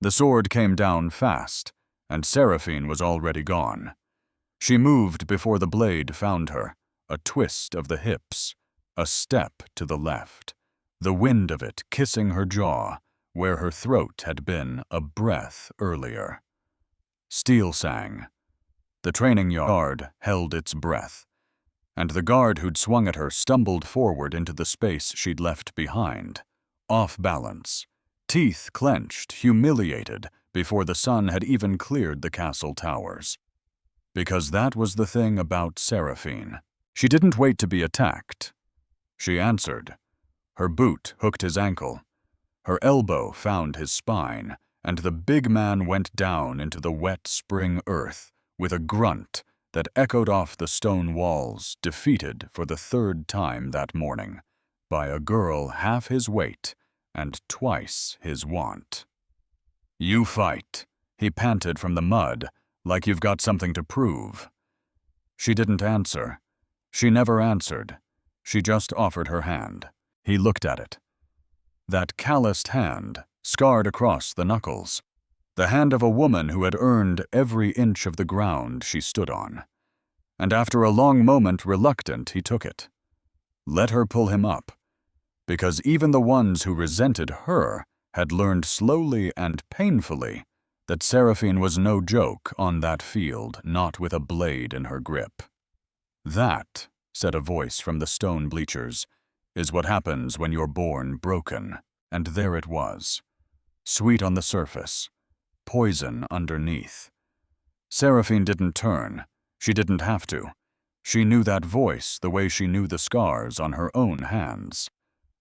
The sword came down fast, and Seraphine was already gone. She moved before the blade found her, a twist of the hips, a step to the left, the wind of it kissing her jaw, where her throat had been a breath earlier. Steel sang. The training yard held its breath, and the guard who'd swung at her stumbled forward into the space she'd left behind, off balance, teeth clenched, humiliated, before the sun had even cleared the castle towers. Because that was the thing about Seraphine. She didn't wait to be attacked. She answered. Her boot hooked his ankle. Her elbow found his spine, and the big man went down into the wet spring earth with a grunt that echoed off the stone walls, defeated for the third time that morning by a girl half his weight and twice his want. "You fight," he panted from the mud, like you've got something to prove. She didn't answer. She never answered. She just offered her hand. He looked at it. That calloused hand, scarred across the knuckles. The hand of a woman who had earned every inch of the ground she stood on. And after a long moment, reluctant, he took it. Let her pull him up. Because even the ones who resented her had learned slowly and painfully that Seraphine was no joke on that field, not with a blade in her grip. "That," said a voice from the stone bleachers, "is what happens when you're born broken." And there it was. Sweet on the surface, poison underneath. Seraphine didn't turn. She didn't have to. She knew that voice the way she knew the scars on her own hands.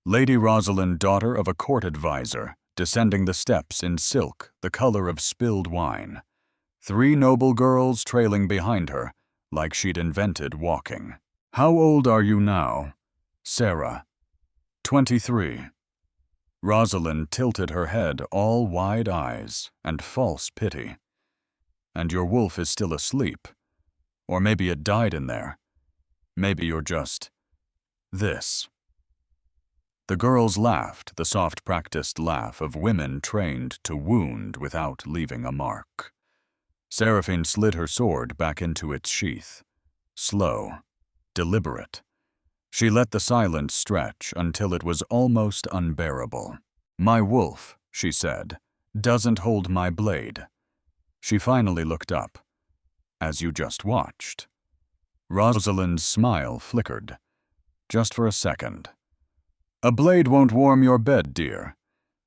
Lady Rosalind, daughter of a court advisor, descending the steps in silk the color of spilled wine. 3 noble girls trailing behind her, like she'd invented walking. "How old are you now?" "Sarah." 23. Rosalind tilted her head, all wide eyes and false pity. "And your wolf is still asleep. Or maybe it died in there. Maybe you're just this." The girls laughed, the soft practiced laugh of women trained to wound without leaving a mark. Seraphine slid her sword back into its sheath. Slow, deliberate. She let the silence stretch until it was almost unbearable. "My wolf," she said, "doesn't hold my blade." She finally looked up. "As you just watched." Rosalind's smile flickered. Just for a second. "A blade won't warm your bed, dear.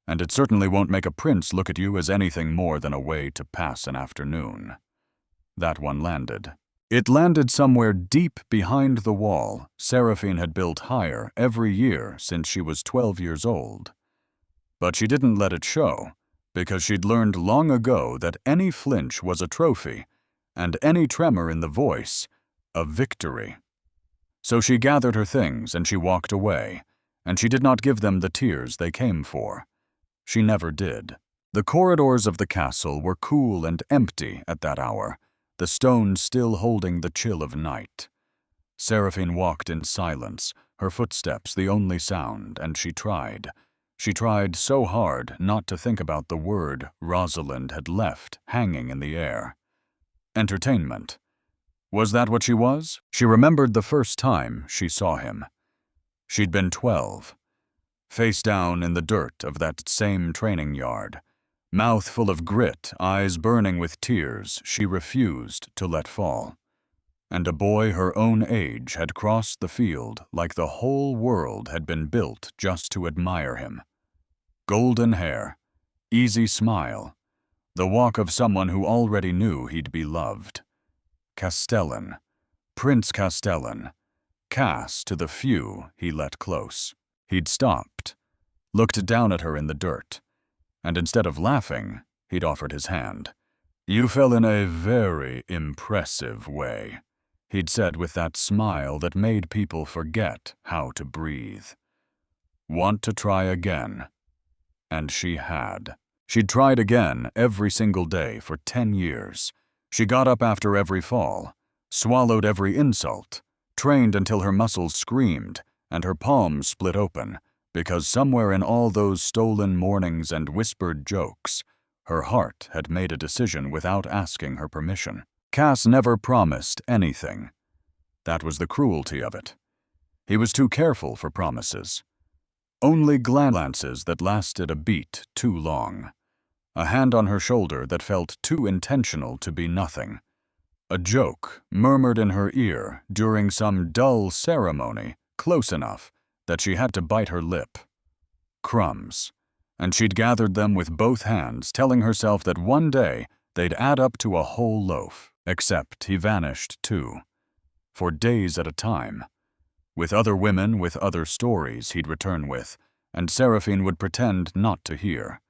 And it certainly won't make a prince look at you as anything more than a way to pass an afternoon." That one landed. It landed somewhere deep behind the wall Seraphine had built higher every year since she was 12 years old. But she didn't let it show, because she'd learned long ago that any flinch was a trophy, and any tremor in the voice, a victory. So she gathered her things and she walked away, and she did not give them the tears they came for. She never did. The corridors of the castle were cool and empty at that hour, the stones still holding the chill of night. Seraphine walked in silence, her footsteps the only sound, and she tried. She tried so hard not to think about the word Rosalind had left hanging in the air. Entertainment. Was that what she was? She remembered the first time she saw him. She'd been 12. Face down in the dirt of that same training yard. Mouth full of grit, eyes burning with tears she refused to let fall. And a boy her own age had crossed the field like the whole world had been built just to admire him. Golden hair, easy smile, the walk of someone who already knew he'd be loved. Castellan, Prince Castellan, Cass to the few he let close. He'd stopped, looked down at her in the dirt, and instead of laughing, he'd offered his hand. "You fell in a very impressive way," he'd said with that smile that made people forget how to breathe. "Want to try again?" And she had. She'd tried again every single day for 10 years. She got up after every fall, swallowed every insult, trained until her muscles screamed and her palms split open, because somewhere in all those stolen mornings and whispered jokes, Her heart had made a decision without asking her permission. Cass never promised anything. That was the cruelty of it. He was too careful for promises. Only glances that lasted a beat too long. A hand on her shoulder that felt too intentional to be nothing. A joke murmured in her ear during some dull ceremony close enough that she had to bite her lip. Crumbs. And she'd gathered them with both hands, telling herself that one day they'd add up to a whole loaf. Except he vanished too. For days at a time. With other women with other stories he'd return with, and Seraphine would pretend not to hear.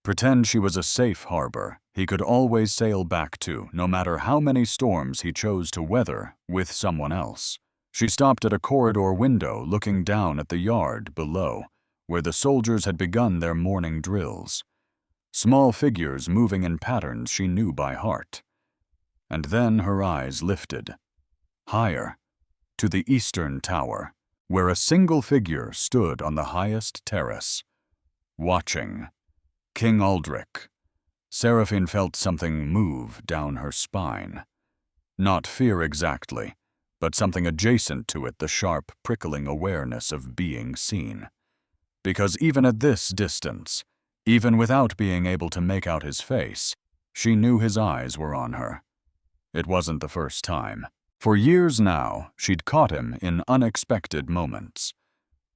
Pretend she was a safe harbor he could always sail back to, no matter how many storms he chose to weather with someone else. She stopped at a corridor window looking down at the yard below, where the soldiers had begun their morning drills. Small figures moving in patterns she knew by heart. And then her eyes lifted. Higher, to the eastern tower, where a single figure stood on the highest terrace. Watching. King Aldrich. Seraphine felt something move down her spine. Not fear exactly, but something adjacent to it, the sharp, prickling awareness of being seen. Because even at this distance, even without being able to make out his face, she knew his eyes were on her. It wasn't the first time. For years now, she'd caught him in unexpected moments.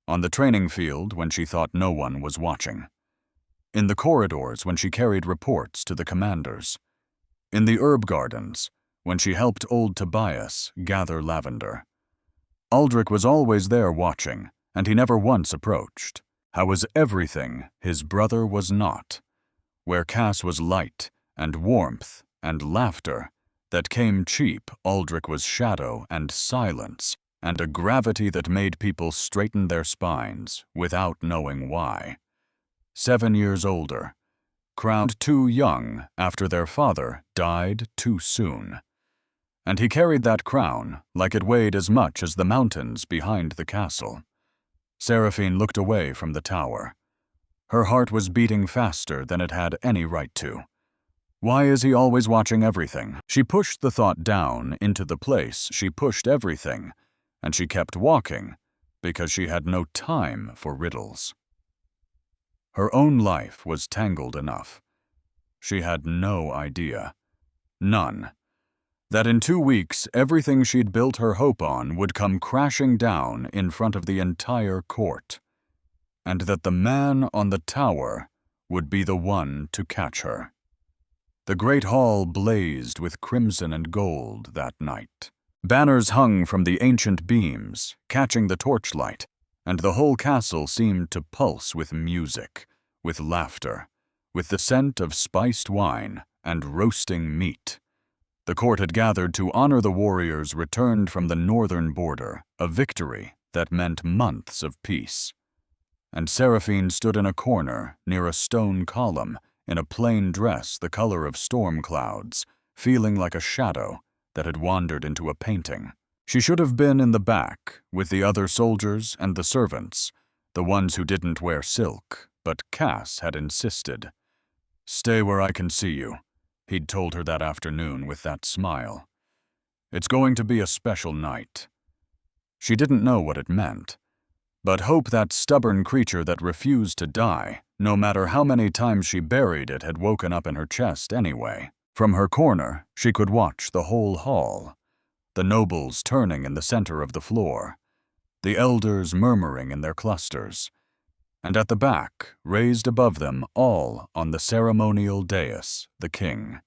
On the training field when she thought no one was watching. In the corridors when she carried reports to the commanders. In the herb gardens when she helped old Tobias gather lavender. Aldrich was always there watching, and he never once approached. How was everything his brother was not? Where Cass was light and warmth and laughter that came cheap, Aldrich was shadow and silence and a gravity that made people straighten their spines without knowing why. 7 years older, crowned too young after their father died too soon. And he carried that crown like it weighed as much as the mountains behind the castle. Seraphine looked away from the tower. Her heart was beating faster than it had any right to. Why is he always watching everything? She pushed the thought down into the place she pushed everything, and she kept walking because she had no time for riddles. Her own life was tangled enough. She had no idea. None. That in 2 weeks everything she'd built her hope on would come crashing down in front of the entire court. And that the man on the tower would be the one to catch her. The great hall blazed with crimson and gold that night. Banners hung from the ancient beams, catching the torchlight, and the whole castle seemed to pulse with music, with laughter, with the scent of spiced wine and roasting meat. The court had gathered to honor the warriors returned from the northern border, a victory that meant months of peace. And Seraphine stood in a corner near a stone column, in a plain dress the color of storm clouds, feeling like a shadow that had wandered into a painting. She should have been in the back, with the other soldiers and the servants, the ones who didn't wear silk, but Cass had insisted. "Stay where I can see you," he'd told her that afternoon with that smile. "It's going to be a special night." She didn't know what it meant, but hope, that stubborn creature that refused to die, no matter how many times she buried it, had woken up in her chest anyway. From her corner, she could watch the whole hall, the nobles turning in the center of the floor, the elders murmuring in their clusters, and at the back, raised above them all on the ceremonial dais, the king.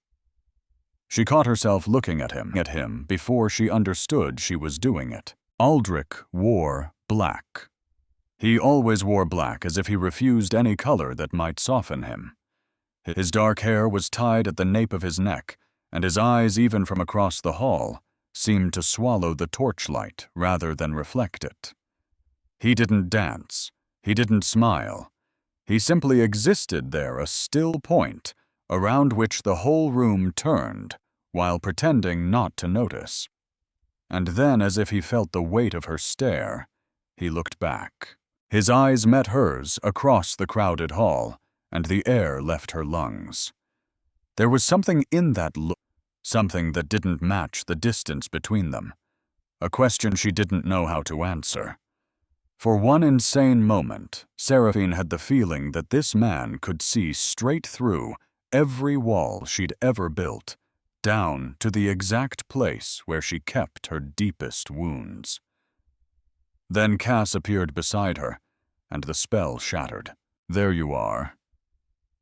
She caught herself looking at him before she understood she was doing it. Aldrich wore black. He always wore black, as if he refused any color that might soften him. His dark hair was tied at the nape of his neck, and his eyes, even from across the hall, seemed to swallow the torchlight rather than reflect it. He didn't dance. He didn't smile. He simply existed there, a still point, around which the whole room turned, while pretending not to notice. And then, as if he felt the weight of her stare, he looked back. His eyes met hers across the crowded hall, and the air left her lungs. There was something in that look, something that didn't match the distance between them, a question she didn't know how to answer. For one insane moment, Seraphine had the feeling that this man could see straight through every wall she'd ever built, down to the exact place where she kept her deepest wounds. Then Cass appeared beside her, and the spell shattered. There you are.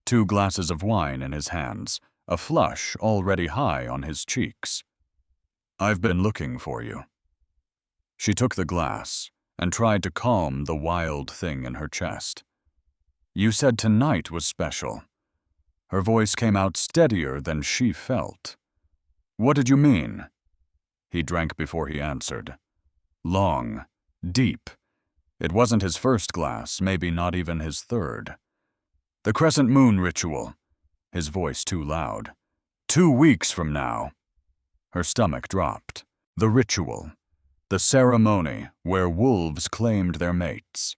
2 glasses of wine in his hands, a flush already high on his cheeks. I've been looking for you. She took the glass and tried to calm the wild thing in her chest. You said tonight was special. Her voice came out steadier than she felt. What did you mean? He drank before he answered. Long, deep. It wasn't his first glass, maybe not even his third. The crescent moon ritual. His voice too loud. 2 weeks from now. Her stomach dropped. The ritual. The ceremony where wolves claimed their mates.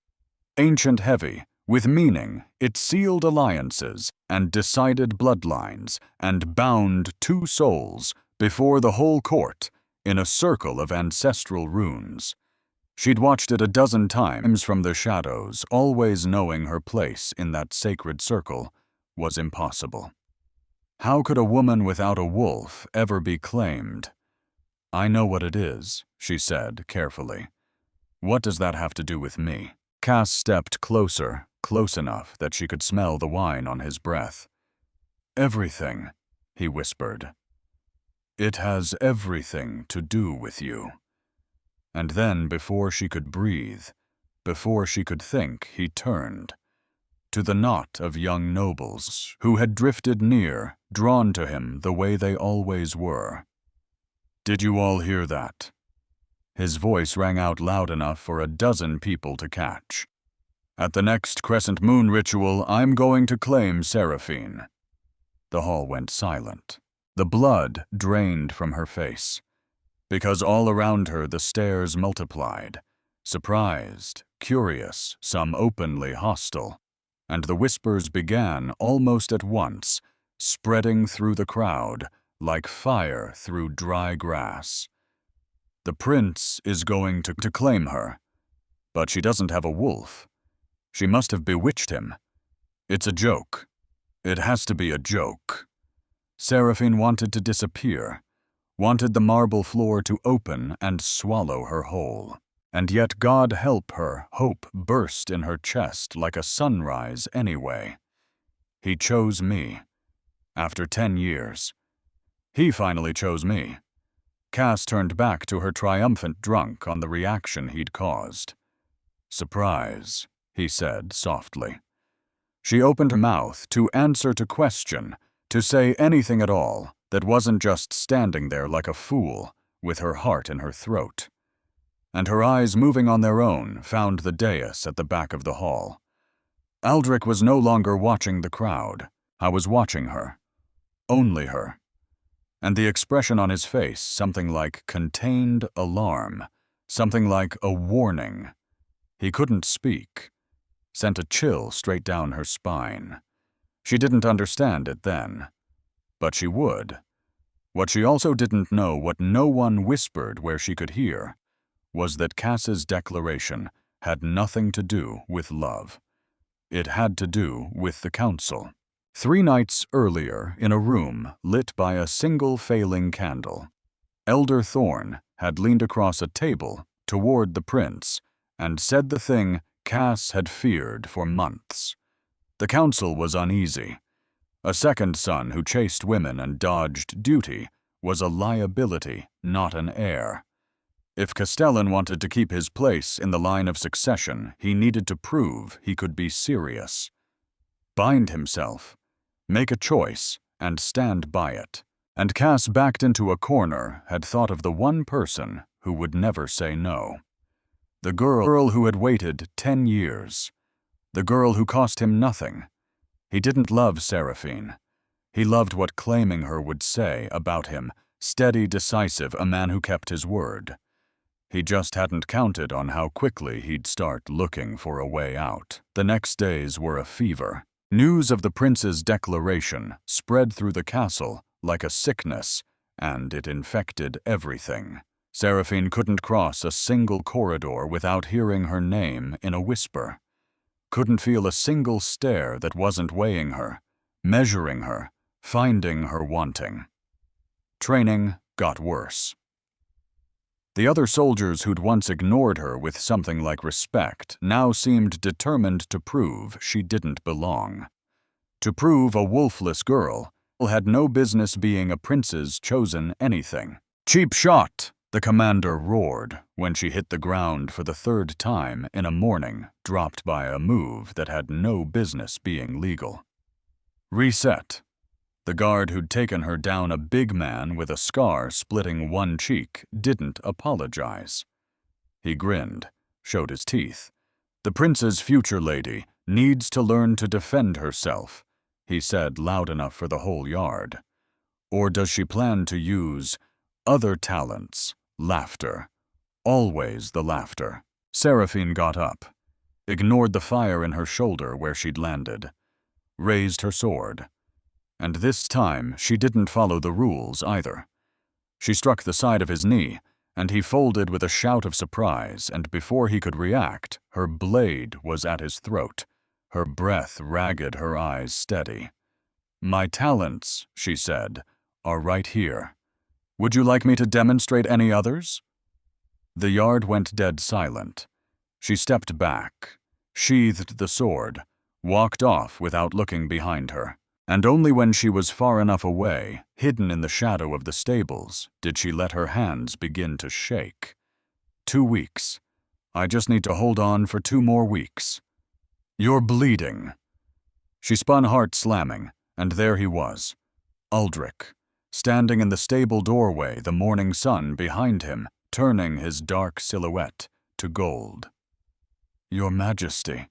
Ancient heavy, with meaning, it sealed alliances and decided bloodlines and bound 2 souls before the whole court in a circle of ancestral runes. She'd watched it a dozen times from the shadows, always knowing her place in that sacred circle was impossible. How could a woman without a wolf ever be claimed? I know what it is, she said carefully. What does that have to do with me? Cass stepped closer, close enough that she could smell the wine on his breath. Everything, he whispered. It has everything to do with you. And then, before she could breathe, before she could think, he turned to the knot of young nobles who had drifted near, drawn to him the way they always were. Did you all hear that? His voice rang out loud enough for a dozen people to catch. At the next crescent moon ritual, I'm going to claim Seraphine. The hall went silent. The blood drained from her face, because all around her the stares multiplied, surprised, curious, some openly hostile, and the whispers began almost at once, spreading through the crowd like fire through dry grass. The prince is going to claim her, but she doesn't have a wolf. She must have bewitched him. It's a joke. It has to be a joke. Seraphine wanted to disappear, wanted the marble floor to open and swallow her whole. And yet, God help her, hope burst in her chest like a sunrise anyway. He chose me. After 10 years. He finally chose me. Cass turned back to her triumphant drunk on the reaction he'd caused. Surprise, he said softly. She opened her mouth to answer, to question, to say anything at all that wasn't just standing there like a fool with her heart in her throat. And her eyes, moving on their own, found the dais at the back of the hall. Aldrich was no longer watching the crowd. I was watching her. Only her. And the expression on his face, something like contained alarm, something like a warning. He couldn't speak. Sent a chill straight down her spine. She didn't understand it then. But she would. What she also didn't know, what no one whispered where she could hear, was that Cass's declaration had nothing to do with love. It had to do with the council. 3 nights earlier, in a room lit by a single failing candle, Elder Thorne had leaned across a table toward the prince and said the thing Cass had feared for months. The council was uneasy. A second son who chased women and dodged duty was a liability, not an heir. If Castellan wanted to keep his place in the line of succession, he needed to prove he could be serious. Bind himself, make a choice, and stand by it. And Cass, backed into a corner, had thought of the one person who would never say no. The girl who had waited 10 years. The girl who cost him nothing. He didn't love Seraphine. He loved what claiming her would say about him, steady, decisive, a man who kept his word. He just hadn't counted on how quickly he'd start looking for a way out. The next days were a fever. News of the prince's declaration spread through the castle like a sickness, and it infected everything. Seraphine couldn't cross a single corridor without hearing her name in a whisper. Couldn't feel a single stare that wasn't weighing her, measuring her, finding her wanting. Training got worse. The other soldiers who'd once ignored her with something like respect now seemed determined to prove she didn't belong. To prove a wolfless girl had no business being a prince's chosen anything. "Cheap shot!" the commander roared when she hit the ground for the third time in a morning dropped by a move that had no business being legal. "Reset." The guard who'd taken her down, a big man with a scar splitting one cheek, didn't apologize. He grinned, showed his teeth. "The prince's future lady needs to learn to defend herself," he said loud enough for the whole yard. "Or does she plan to use other talents, laughter, always the laughter?" Seraphine got up, ignored the fire in her shoulder where she'd landed, raised her sword. And this time, she didn't follow the rules either. She struck the side of his knee, and he folded with a shout of surprise, and before he could react, her blade was at his throat, her breath ragged, her eyes steady. "My talents," she said, "are right here. Would you like me to demonstrate any others?" The yard went dead silent. She stepped back, sheathed the sword, walked off without looking behind her. And only when she was far enough away, hidden in the shadow of the stables, did she let her hands begin to shake. 2 weeks. I just need to hold on for 2 more weeks. "You're bleeding." She spun, heart slamming, and there he was, Uldric, standing in the stable doorway, the morning sun behind him, turning his dark silhouette to gold. "Your Majesty."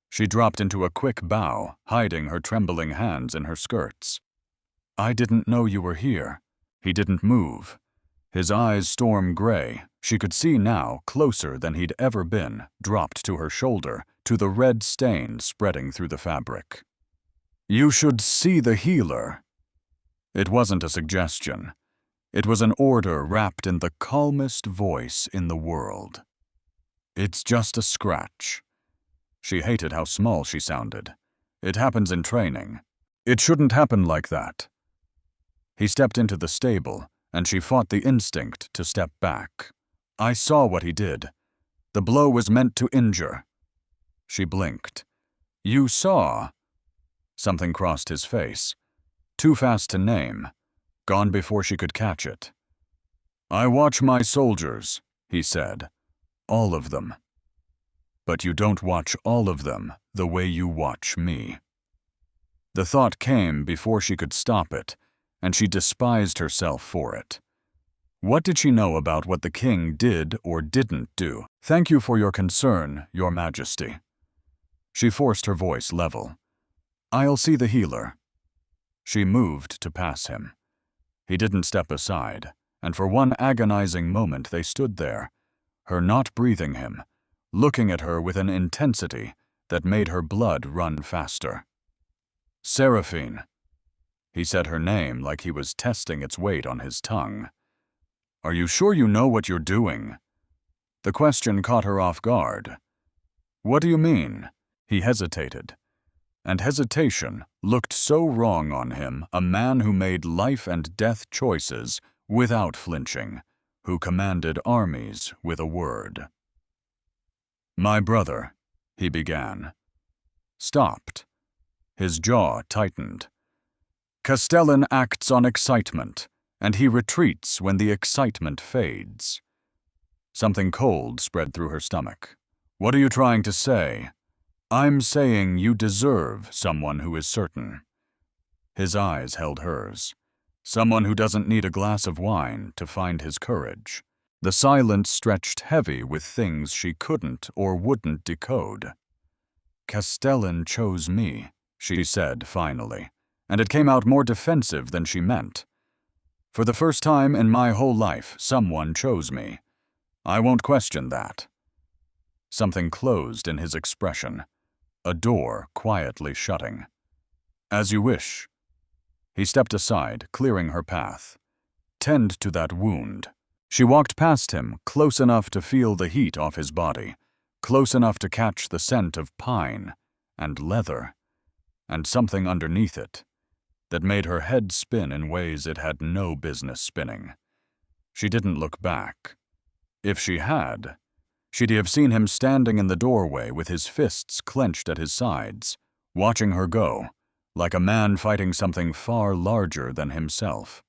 She dropped into a quick bow, hiding her trembling hands in her skirts. "I didn't know you were here." He didn't move. His eyes storm gray, she could see now, closer than he'd ever been, dropped to her shoulder, to the red stain spreading through the fabric. "You should see the healer." It wasn't a suggestion. It was an order wrapped in the calmest voice in the world. "It's just a scratch." She hated how small she sounded. "It happens in training. It shouldn't happen like that." He stepped into the stable, and she fought the instinct to step back. "I saw what he did. The blow was meant to injure." She blinked. "You saw?" Something crossed his face. Too fast to name. Gone before she could catch it. "I watch my soldiers," he said. "All of them. But you don't watch all of them the way you watch me." The thought came before she could stop it, and she despised herself for it. What did she know about what the king did or didn't do? "Thank you for your concern, Your Majesty." She forced her voice level. "I'll see the healer." She moved to pass him. He didn't step aside, and for one agonizing moment they stood there, her not breathing him, looking at her with an intensity that made her blood run faster. "Seraphine." He said her name like he was testing its weight on his tongue. "Are you sure you know what you're doing?" The question caught her off guard. "What do you mean?" He hesitated. And hesitation looked so wrong on him, a man who made life and death choices without flinching, who commanded armies with a word. "My brother," he began. Stopped. His jaw tightened. "Castellan acts on excitement, and he retreats when the excitement fades." Something cold spread through her stomach. "What are you trying to say?" "I'm saying you deserve someone who is certain." His eyes held hers. Someone who doesn't need a glass of wine to find his courage. The silence stretched heavy with things she couldn't or wouldn't decode. "Castellan chose me," she said finally, and it came out more defensive than she meant. "For the first time in my whole life, someone chose me. I won't question that." Something closed in his expression. a door quietly shutting. "As you wish." He stepped aside, clearing her path. "Tend to that wound." She walked past him, close enough to feel the heat off his body, close enough to catch the scent of pine and leather, and something underneath it that made her head spin in ways it had no business spinning. She didn't look back. If she had, she'd have seen him standing in the doorway with his fists clenched at his sides, watching her go, like a man fighting something far larger than himself.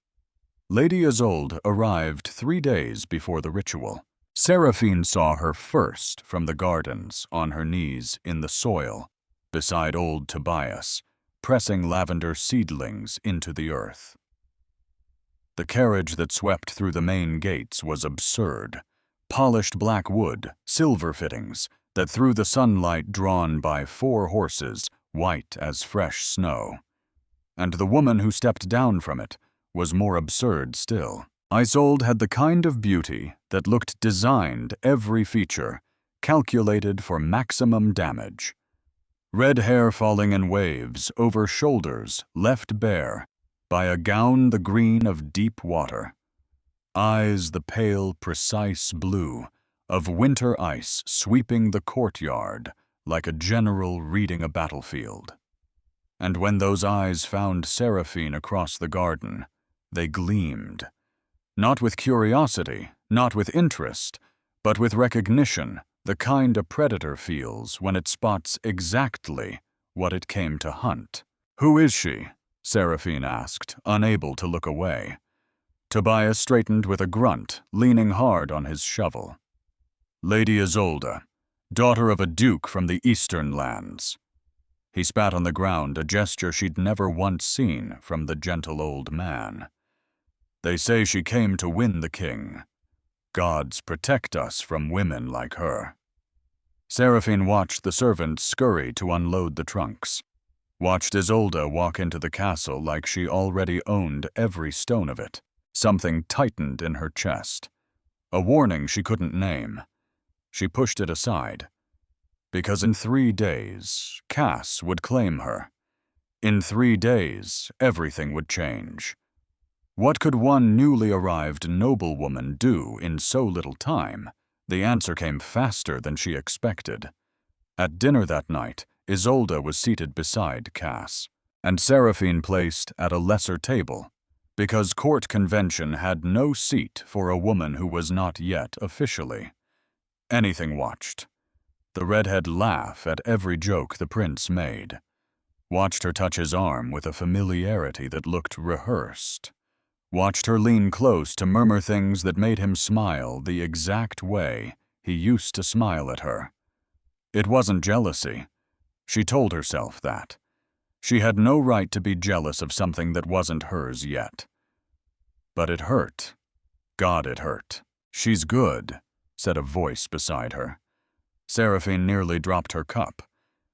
Lady Isolde arrived 3 days before the ritual. Seraphine saw her first from the gardens, on her knees in the soil, beside old Tobias, pressing lavender seedlings into the earth. The carriage that swept through the main gates was absurd. Polished black wood, silver fittings, that threw the sunlight drawn by 4 horses, white as fresh snow. And the woman who stepped down from it was more absurd still. Isolde had the kind of beauty that looked designed every feature, calculated for maximum damage. Red hair falling in waves over shoulders left bare by a gown the green of deep water. Eyes the pale, precise blue of winter ice sweeping the courtyard like a general reading a battlefield. And when those eyes found Seraphine across the garden, they gleamed. Not with curiosity, not with interest, but with recognition, the kind a predator feels when it spots exactly what it came to hunt. "Who is she?" Seraphine asked, unable to look away. Tobias straightened with a grunt, leaning hard on his shovel. "Lady Isolde, daughter of a duke from the eastern lands." He spat on the ground, a gesture she'd never once seen from the gentle old man. "They say she came to win the king. Gods protect us from women like her." Seraphine watched the servants scurry to unload the trunks, watched Isolde walk into the castle like she already owned every stone of it. Something tightened in her chest, a warning she couldn't name. She pushed it aside, because in 3 days, Cass would claim her. In 3 days, everything would change. What could one newly arrived noblewoman do in so little time? The answer came faster than she expected. At dinner that night, Isolde was seated beside Cass, and Seraphine placed at a lesser table, because court convention had no seat for a woman who was not yet officially. Anything watched. The redhead laugh at every joke the prince made. Watched her touch his arm with a familiarity that looked rehearsed. Watched her lean close to murmur things that made him smile the exact way he used to smile at her. It wasn't jealousy. She told herself that. She had no right to be jealous of something that wasn't hers yet. But it hurt. God, it hurt. "She's good," said a voice beside her. Seraphine nearly dropped her cup.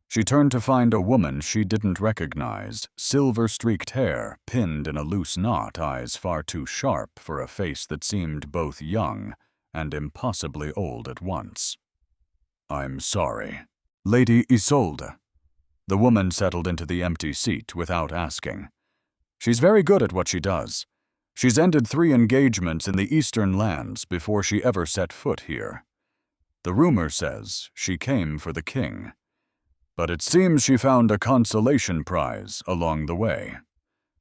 She turned to find a woman she didn't recognize, silver-streaked hair pinned in a loose knot, eyes far too sharp for a face that seemed both young and impossibly old at once. "I'm sorry." "Lady Isolde." The woman settled into the empty seat without asking. "She's very good at what she does. She's ended 3 engagements in the eastern lands before she ever set foot here. The rumor says she came for the king. But it seems she found a consolation prize along the way."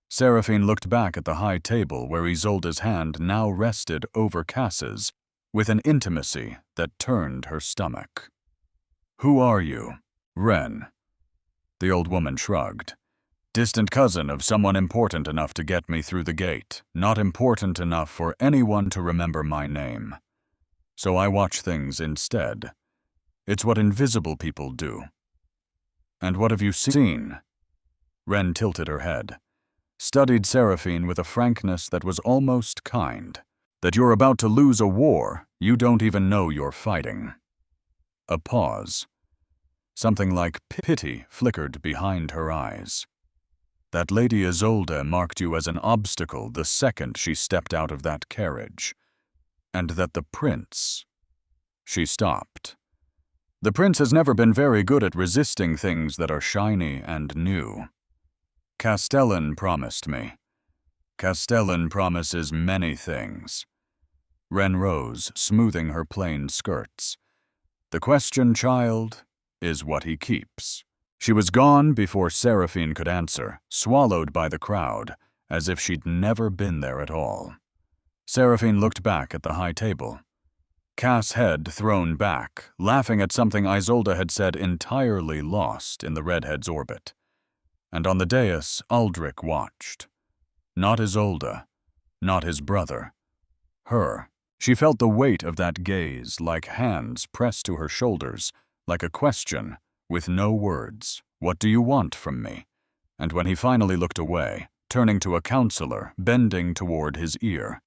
Seraphine looked back at the high table where Isolde's hand now rested over Cass's with an intimacy that turned her stomach. "Who are you?" "Wren." The old woman shrugged. "Distant cousin of someone important enough to get me through the gate, not important enough for anyone to remember my name. So I watch things instead. It's what invisible people do." "And what have you seen?" Wren tilted her head, studied Seraphine with a frankness that was almost kind. "That you're about to lose a war you don't even know you're fighting." A pause. Something like pity flickered behind her eyes. "That Lady Isolde marked you as an obstacle the second she stepped out of that carriage. And that the prince—" She stopped. The prince has never been very good at resisting things that are shiny and new. Castellan promised me. Castellan promises many things. Wren rose, smoothing her plain skirts. The question, child, is what he keeps. She was gone before Seraphine could answer, swallowed by the crowd, as if she'd never been there at all. Seraphine looked back at the high table. Cass' head thrown back, laughing at something Isolde had said, entirely lost in the redhead's orbit. And on the dais, Aldrich watched. Not Isolde, not his brother. Her. She felt the weight of that gaze, like hands pressed to her shoulders, like a question, with no words. What do you want from me? And when he finally looked away, turning to a counselor, bending toward his ear,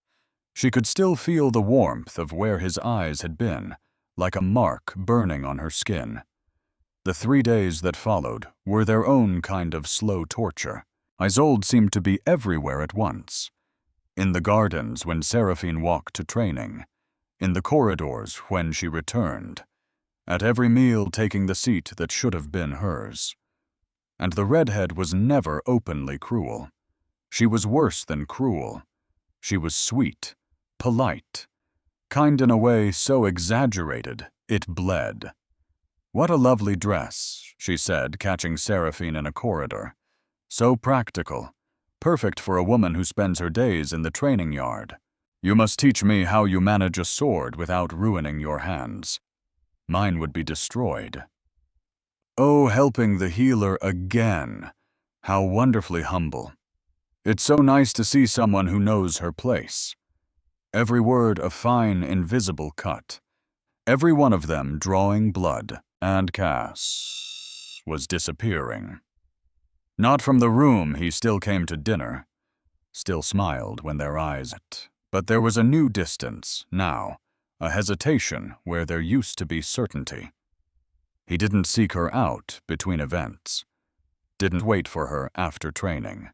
she could still feel the warmth of where his eyes had been, like a mark burning on her skin. The 3 days that followed were their own kind of slow torture. Isolde seemed to be everywhere at once. In the gardens when Seraphine walked to training, in the corridors when she returned, at every meal taking the seat that should have been hers. And the redhead was never openly cruel. She was worse than cruel. She was sweet, polite, kind in a way so exaggerated it bled. "What a lovely dress," she said, catching Seraphine in a corridor. "So practical. Perfect for a woman who spends her days in the training yard. You must teach me how you manage a sword without ruining your hands. Mine would be destroyed." Oh, helping the healer again. How wonderfully humble. It's so nice to see someone who knows her place. Every word a fine, invisible cut. Every one of them drawing blood, and Cass was disappearing. Not from the room he still came to dinner, still smiled when their eyes met. But there was a new distance, now, a hesitation where there used to be certainty. He didn't seek her out between events, didn't wait for her after training,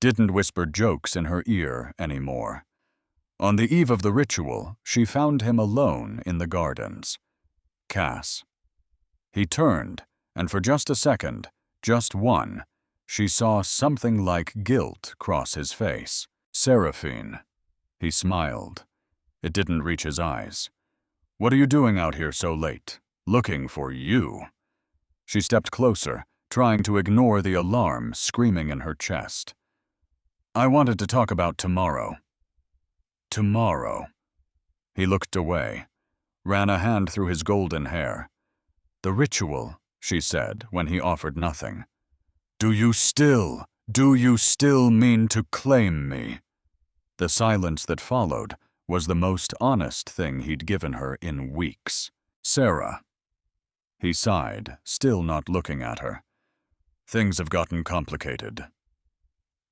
didn't whisper jokes in her ear anymore. On the eve of the ritual, she found him alone in the gardens. Cass. He turned, and for just a second, just one, she saw something like guilt cross his face. "Seraphine." He smiled. It didn't reach his eyes. "What are you doing out here so late? Looking for you." She stepped closer, trying to ignore the alarm screaming in her chest. "I wanted to talk about tomorrow." Tomorrow. He looked away, ran a hand through his golden hair. "The ritual," she said when he offered nothing. Do you still mean to claim me?" The silence that followed was the most honest thing he'd given her in weeks. "Sarah." He sighed, still not looking at her. "Things have gotten complicated."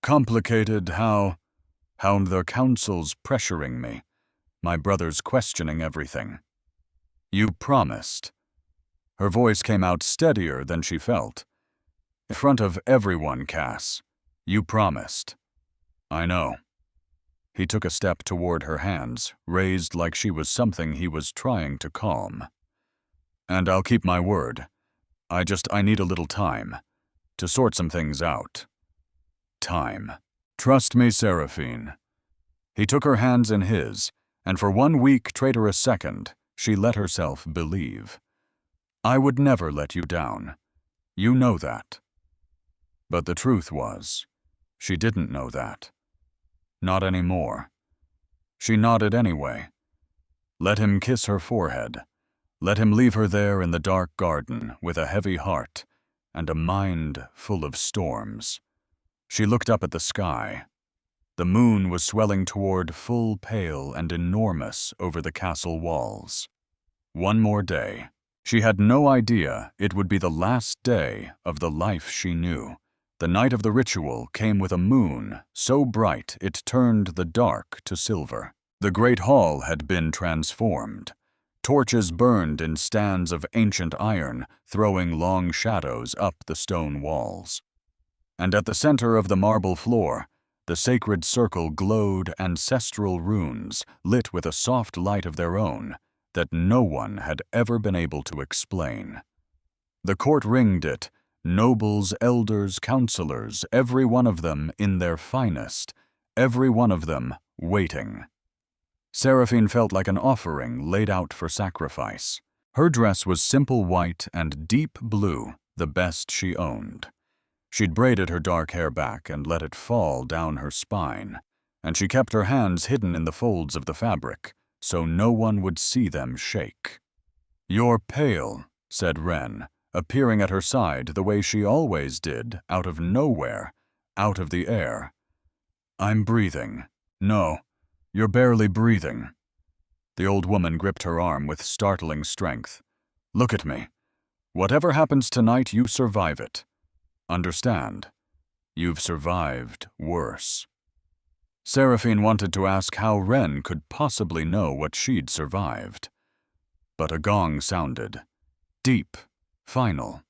"Complicated how?" "How their council's pressuring me. My brother's questioning everything." "You promised." Her voice came out steadier than she felt. "In front of everyone, Cass. You promised." "I know." He took a step toward her hands, raised like she was something he was trying to calm. "And I'll keep my word. I need a little time. To sort some things out." Time. "Trust me, Seraphine." He took her hands in his, and for 1 weak, traitorous second, she let herself believe. "I would never let you down. You know that." But the truth was, she didn't know that. Not anymore. She nodded anyway. Let him kiss her forehead. Let him leave her there in the dark garden with a heavy heart and a mind full of storms. She looked up at the sky. The moon was swelling toward full pale and enormous over the castle walls. 1 more day. She had no idea it would be the last day of the life she knew. The night of the ritual came with a moon so bright it turned the dark to silver. The great hall had been transformed. Torches burned in stands of ancient iron, throwing long shadows up the stone walls. And at the center of the marble floor, the sacred circle glowed ancestral runes, lit with a soft light of their own, that no one had ever been able to explain. The court ringed it, nobles, elders, counselors, every one of them in their finest, every one of them waiting. Seraphine felt like an offering laid out for sacrifice. Her dress was simple white and deep blue, the best she owned. She'd braided her dark hair back and let it fall down her spine, and she kept her hands hidden in the folds of the fabric, so no one would see them shake. "You're pale," said Wren, appearing at her side the way she always did, out of nowhere, out of the air. "I'm breathing." "No, you're barely breathing." The old woman gripped her arm with startling strength. "Look at me. Whatever happens tonight, you survive it. Understand? You've survived worse." Seraphine wanted to ask how Wren could possibly know what she'd survived. But a gong sounded. Deep, final.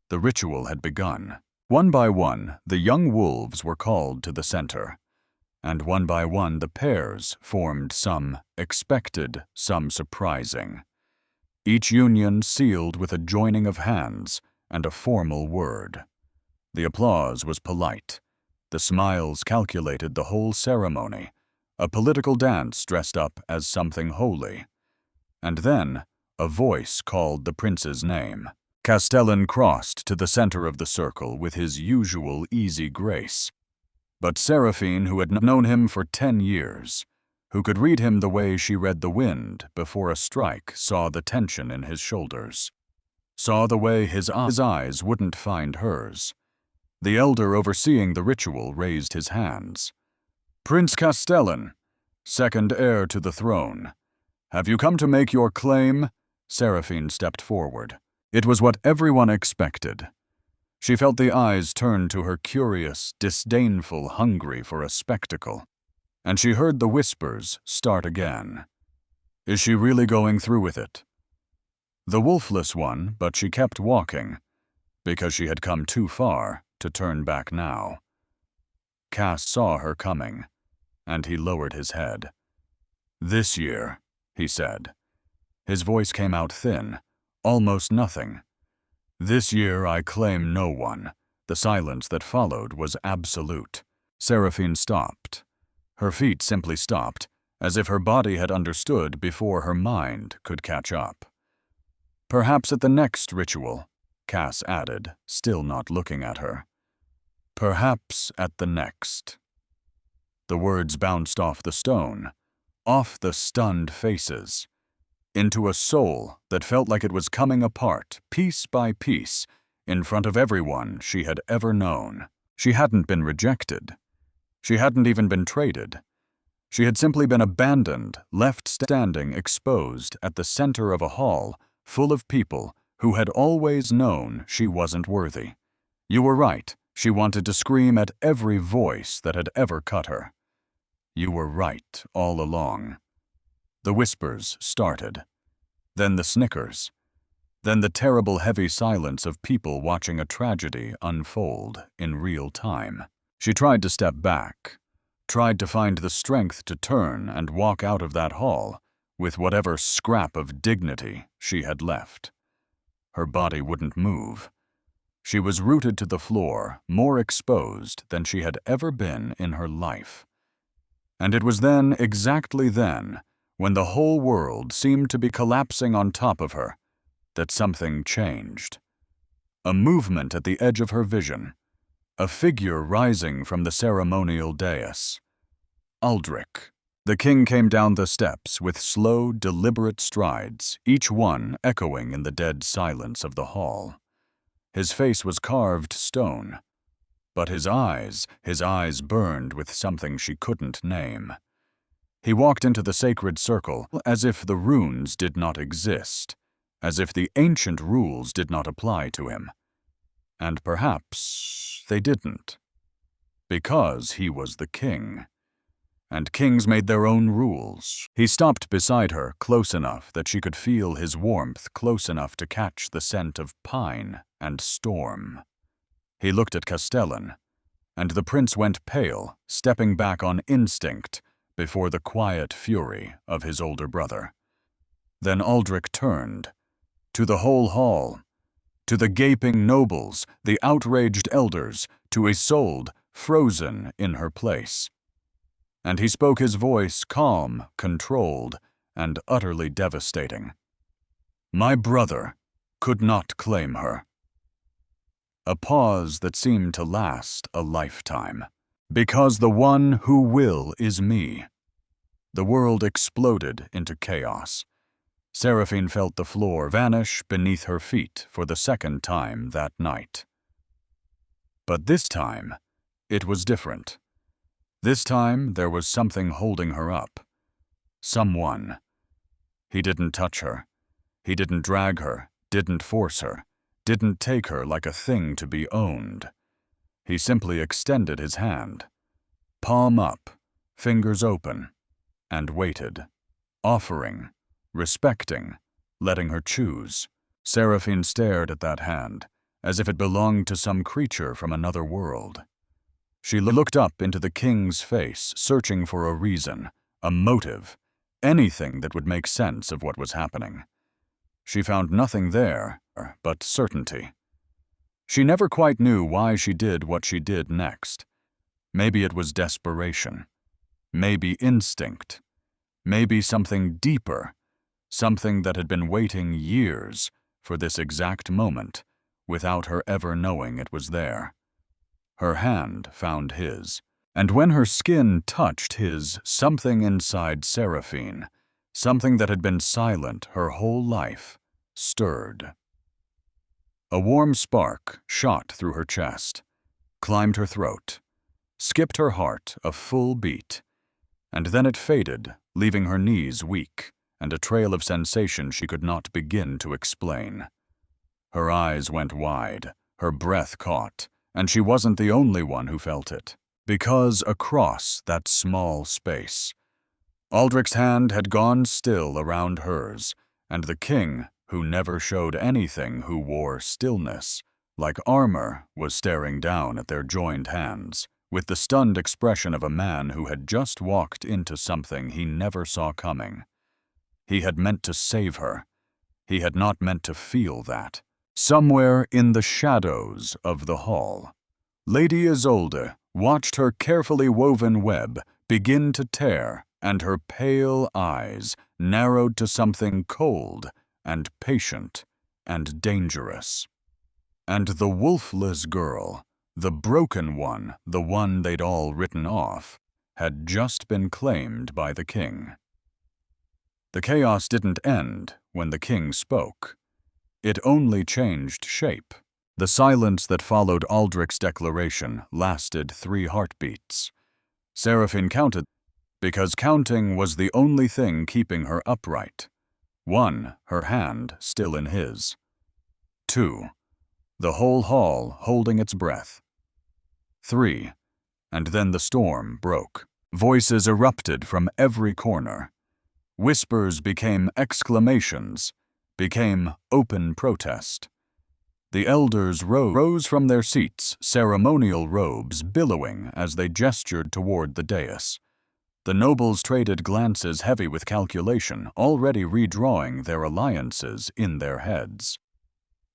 The ritual had begun. One by one, the young wolves were called to the center. And one by one, the pairs formed, some expected, some surprising. Each union sealed with a joining of hands and a formal word. The applause was polite. The smiles calculated the whole ceremony, a political dance dressed up as something holy. And then, a voice called the prince's name. Castellan crossed to the center of the circle with his usual easy grace. But Seraphine, who had known him for 10 years, who could read him the way she read the wind before a strike, saw the tension in his shoulders, saw the way his eyes wouldn't find hers. The elder overseeing the ritual raised his hands. "Prince Castellan, second heir to the throne, have you come to make your claim?" Seraphine stepped forward. It was what everyone expected. She felt the eyes turn to her, curious, disdainful, hungry for a spectacle. And she heard the whispers start again. Is she really going through with it? The wolfless one, but she kept walking, because she had come too far to turn back now. Cass saw her coming, and he lowered his head. "This year," he said. His voice came out thin, almost nothing. "This year I claim no one." The silence that followed was absolute. Seraphine stopped. Her feet simply stopped, as if her body had understood before her mind could catch up. "Perhaps at the next ritual," Cass added, still not looking at her. "Perhaps at the next." The words bounced off the stone, off the stunned faces, into a soul that felt like it was coming apart, piece by piece, in front of everyone she had ever known. She hadn't been rejected. She hadn't even been traded. She had simply been abandoned, left standing exposed at the center of a hall full of people who had always known she wasn't worthy. You were right, she wanted to scream at every voice that had ever cut her. You were right all along. The whispers started. Then the snickers. Then the terrible heavy silence of people watching a tragedy unfold in real time. She tried to step back, tried to find the strength to turn and walk out of that hall with whatever scrap of dignity she had left. Her body wouldn't move. She was rooted to the floor, more exposed than she had ever been in her life. And it was then, exactly then, when the whole world seemed to be collapsing on top of her, that something changed. A movement at the edge of her vision. A figure rising from the ceremonial dais. Aldrich. The king came down the steps with slow, deliberate strides, each one echoing in the dead silence of the hall. His face was carved stone, but his eyes burned with something she couldn't name. He walked into the sacred circle as if the runes did not exist, as if the ancient rules did not apply to him. And perhaps they didn't. Because he was the king. And kings made their own rules. He stopped beside her, close enough that she could feel his warmth, close enough to catch the scent of pine and storm. He looked at Castellan, and the prince went pale, stepping back on instinct before the quiet fury of his older brother. Then Aldrich turned. To the whole hall. To the gaping nobles, the outraged elders, to Isolde, frozen in her place. And he spoke, his voice calm, controlled, and utterly devastating. My brother could not claim her. A pause that seemed to last a lifetime. Because the one who will is me. The world exploded into chaos. Seraphine felt the floor vanish beneath her feet for the second time that night. But this time, it was different. This time, there was something holding her up. Someone. He didn't touch her. He didn't drag her, didn't force her, didn't take her like a thing to be owned. He simply extended his hand, palm up, fingers open, and waited, offering, respecting, letting her choose. Seraphine stared at that hand, as if it belonged to some creature from another world. She looked up into the king's face, searching for a reason, a motive, anything that would make sense of what was happening. She found nothing there but certainty. She never quite knew why she did what she did next. Maybe it was desperation. Maybe instinct. Maybe something deeper, something that had been waiting years for this exact moment, without her ever knowing it was there. Her hand found his, and when her skin touched his, something inside Seraphine, something that had been silent her whole life, stirred. A warm spark shot through her chest, climbed her throat, skipped her heart a full beat, and then it faded, leaving her knees weak and a trail of sensation she could not begin to explain. Her eyes went wide, her breath caught, and she wasn't the only one who felt it, because across that small space, Aldrich's hand had gone still around hers, and the king, who never showed anything, who wore stillness, like armor, was staring down at their joined hands, with the stunned expression of a man who had just walked into something he never saw coming. He had meant to save her. He had not meant to feel that. Somewhere in the shadows of the hall, Lady Isolde watched her carefully woven web begin to tear, and her pale eyes narrowed to something cold and patient and dangerous. And the wolfless girl, the broken one, the one they'd all written off, had just been claimed by the king. The chaos didn't end when the king spoke. It only changed shape. The silence that followed Aldrich's declaration lasted 3 heartbeats. Seraphine counted, because counting was the only thing keeping her upright. 1, her hand still in his. 2, the whole hall holding its breath. 3, and then the storm broke. Voices erupted from every corner. Whispers became exclamations, became open protest. The elders rose from their seats, ceremonial robes billowing as they gestured toward the dais. The nobles traded glances heavy with calculation, already redrawing their alliances in their heads.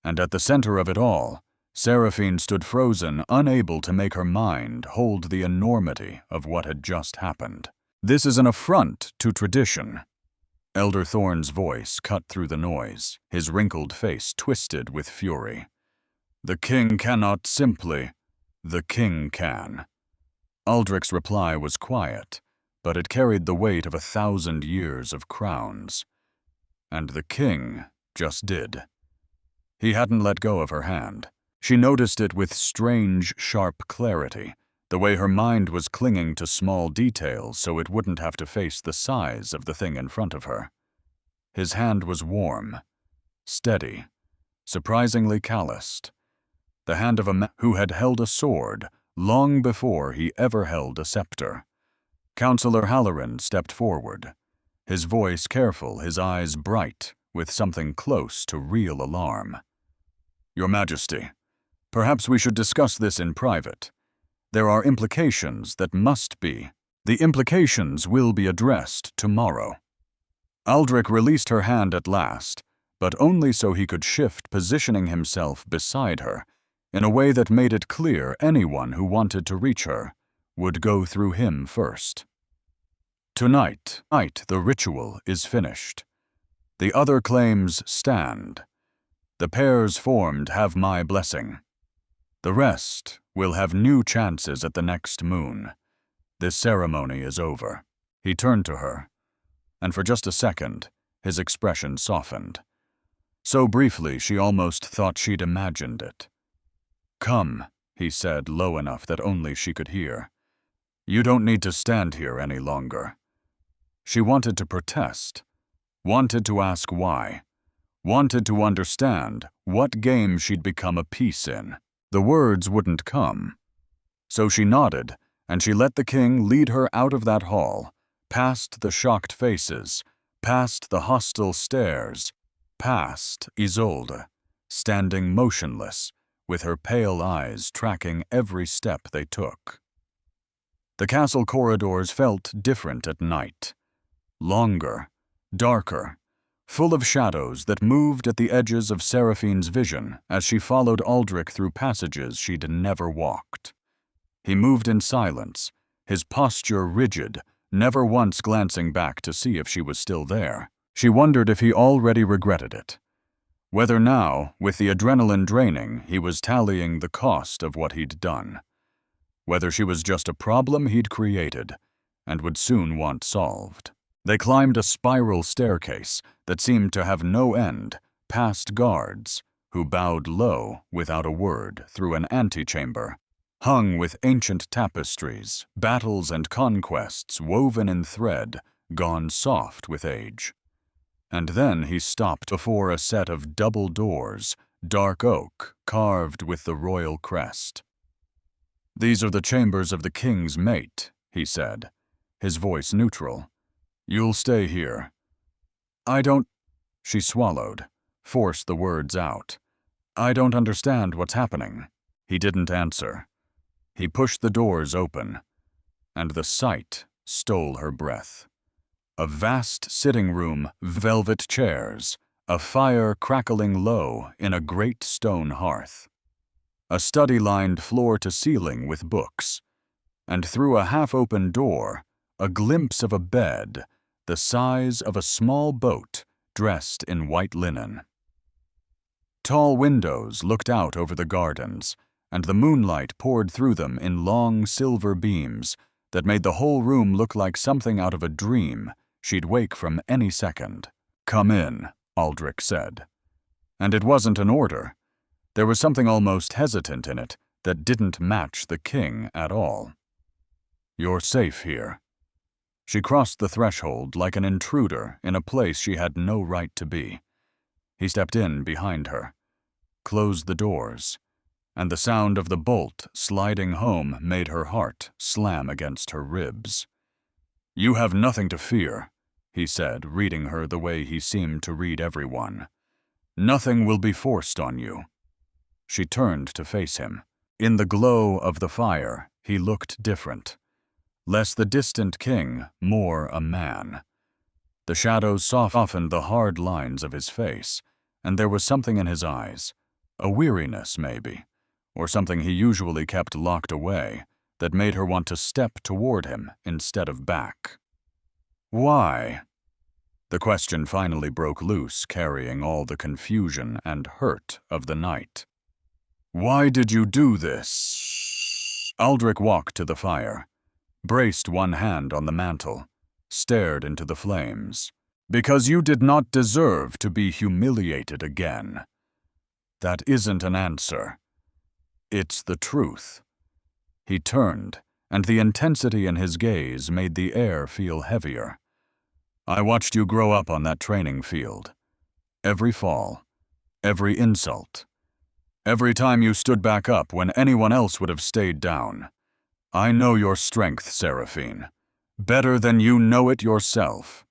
And at the center of it all, Seraphine stood frozen, unable to make her mind hold the enormity of what had just happened. This is an affront to tradition. Elder Thorne's voice cut through the noise, his wrinkled face twisted with fury. The king cannot simply. The king can. Aldrich's reply was quiet, but it carried the weight of 1,000 years of crowns. And the king just did. He hadn't let go of her hand. She noticed it with strange, sharp clarity, the way her mind was clinging to small details so it wouldn't have to face the size of the thing in front of her. His hand was warm, steady, surprisingly calloused. The hand of a man who had held a sword long before he ever held a scepter. Counselor Halloran stepped forward, his voice careful, his eyes bright, with something close to real alarm. Your Majesty, perhaps we should discuss this in private. There are implications that must be. The implications will be addressed tomorrow. Aldrich released her hand at last, but only so he could shift, positioning himself beside her, in a way that made it clear anyone who wanted to reach her would go through him first. Tonight, the ritual is finished. The other claims stand. The pairs formed have my blessing. The rest will have new chances at the next moon. This ceremony is over. He turned to her, and for just a second, his expression softened. So briefly she almost thought she'd imagined it. "Come," he said, low enough that only she could hear. "You don't need to stand here any longer." She wanted to protest, wanted to ask why, wanted to understand what game she'd become a piece in. The words wouldn't come. So she nodded, and she let the king lead her out of that hall, past the shocked faces, past the hostile stares, past Isolde, standing motionless, with her pale eyes tracking every step they took. The castle corridors felt different at night. Longer, darker, full of shadows that moved at the edges of Seraphine's vision as she followed Aldrich through passages she'd never walked. He moved in silence, his posture rigid, never once glancing back to see if she was still there. She wondered if he already regretted it. Whether now, with the adrenaline draining, he was tallying the cost of what he'd done. Whether she was just a problem he'd created and would soon want solved. They climbed a spiral staircase that seemed to have no end, past guards, who bowed low, without a word, through an antechamber, hung with ancient tapestries, battles and conquests woven in thread, gone soft with age. And then he stopped before a set of double doors, dark oak, carved with the royal crest. "These are the chambers of the king's mate," he said, his voice neutral. "You'll stay here." "I don't—" She swallowed, forced the words out. "I don't understand what's happening." He didn't answer. He pushed the doors open, and the sight stole her breath. A vast sitting room, velvet chairs, a fire crackling low in a great stone hearth. A study lined floor to ceiling with books, and through a half-open door, a glimpse of a bed, the size of a small boat, dressed in white linen. Tall windows looked out over the gardens, and the moonlight poured through them in long silver beams that made the whole room look like something out of a dream she'd wake from any second. "Come in," Aldrich said. And it wasn't an order. There was something almost hesitant in it that didn't match the king at all. "You're safe here." She crossed the threshold like an intruder in a place she had no right to be. He stepped in behind her, closed the doors, and the sound of the bolt sliding home made her heart slam against her ribs. "You have nothing to fear," he said, reading her the way he seemed to read everyone. "Nothing will be forced on you." She turned to face him. In the glow of the fire, he looked different. Less the distant king, more a man. The shadows softened the hard lines of his face, and there was something in his eyes, a weariness maybe, or something he usually kept locked away, that made her want to step toward him instead of back. "Why?" The question finally broke loose, carrying all the confusion and hurt of the night. "Why did you do this?" Aldrich walked to the fire, braced one hand on the mantel, stared into the flames. "Because you did not deserve to be humiliated again." "That isn't an answer. It's the truth." He turned, and the intensity in his gaze made the air feel heavier. "I watched you grow up on that training field. Every fall, every insult, every time you stood back up when anyone else would have stayed down. I know your strength, Seraphine, better than you know it yourself."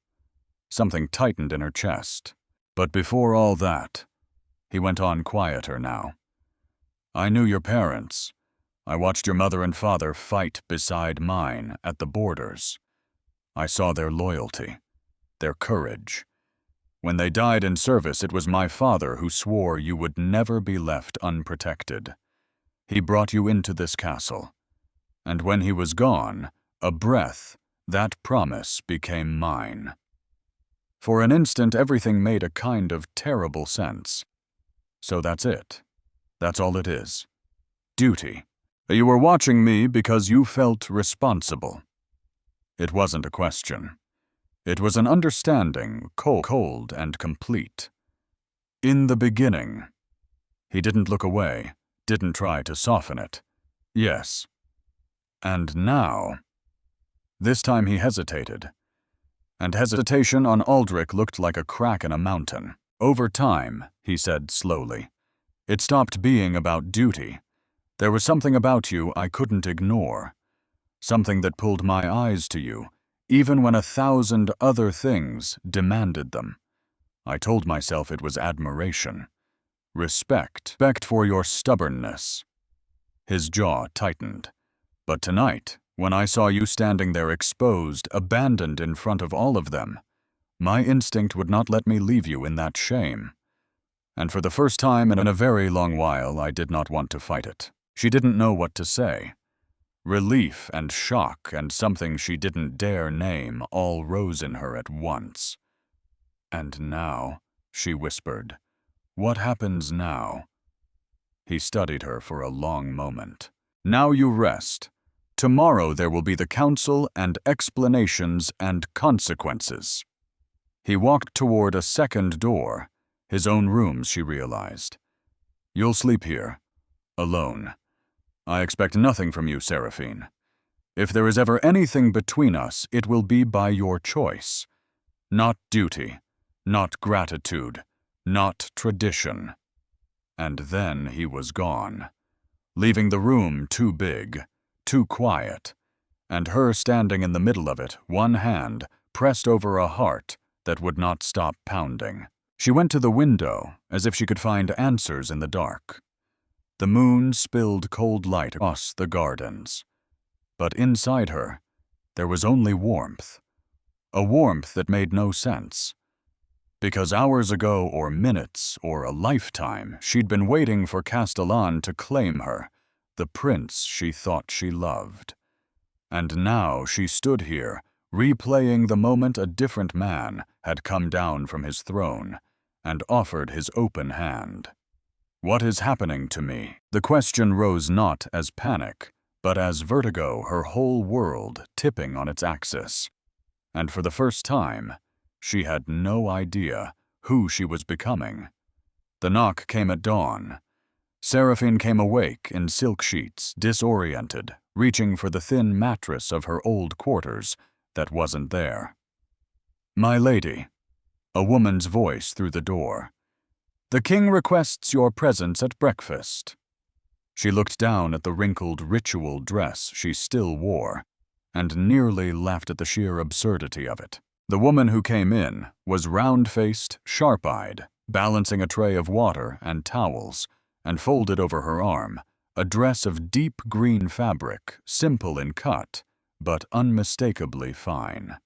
Something tightened in her chest. "But before all that," he went on quieter now, "I knew your parents. I watched your mother and father fight beside mine at the borders. I saw their loyalty. their courage. When they died in service, it was my father who swore you would never be left unprotected. He brought you into this castle, and when he was gone, a breath, that promise became mine. For an instant, everything made a kind of terrible sense. So that's it. That's all it is. Duty. You were watching me because you felt responsible. It wasn't a question. It was an understanding, cold and complete. In the beginning. He didn't look away, didn't try to soften it. Yes. And now. This time he hesitated. And hesitation on Aldrich looked like a crack in a mountain. Over time, he said slowly, it stopped being about duty. There was something about you I couldn't ignore. Something that pulled my eyes to you, even when 1,000 other things demanded them. I told myself it was admiration. Respect for your stubbornness. His jaw tightened. But tonight, when I saw you standing there exposed, abandoned in front of all of them, my instinct would not let me leave you in that shame. And for the first time in a very long while, I did not want to fight it. She didn't know what to say. Relief and shock and something she didn't dare name all rose in her at once. And now, she whispered, what happens now? He studied her for a long moment. Now you rest. Tomorrow there will be the council and explanations and consequences. He walked toward a second door, his own room, she realized. You'll sleep here, alone. I expect nothing from you, Seraphine. If there is ever anything between us, it will be by your choice. Not duty, not gratitude, not tradition. And then he was gone, leaving the room too big, too quiet, and her standing in the middle of it, one hand pressed over a heart that would not stop pounding. She went to the window, as if she could find answers in the dark. The moon spilled cold light across the gardens. But inside her, there was only warmth. A warmth that made no sense. Because hours ago, or minutes, or a lifetime, she'd been waiting for Castellan to claim her, the prince she thought she loved. And now she stood here, replaying the moment a different man had come down from his throne and offered his open hand. What is happening to me? The question rose not as panic, but as vertigo, her whole world tipping on its axis. And for the first time, she had no idea who she was becoming. The knock came at dawn. Seraphine came awake in silk sheets, disoriented, reaching for the thin mattress of her old quarters that wasn't there. My lady, a woman's voice through the door. The king requests your presence at breakfast. She looked down at the wrinkled ritual dress she still wore, and nearly laughed at the sheer absurdity of it. The woman who came in was round-faced, sharp-eyed, balancing a tray of water and towels, and folded over her arm, a dress of deep green fabric, simple in cut, but unmistakably fine.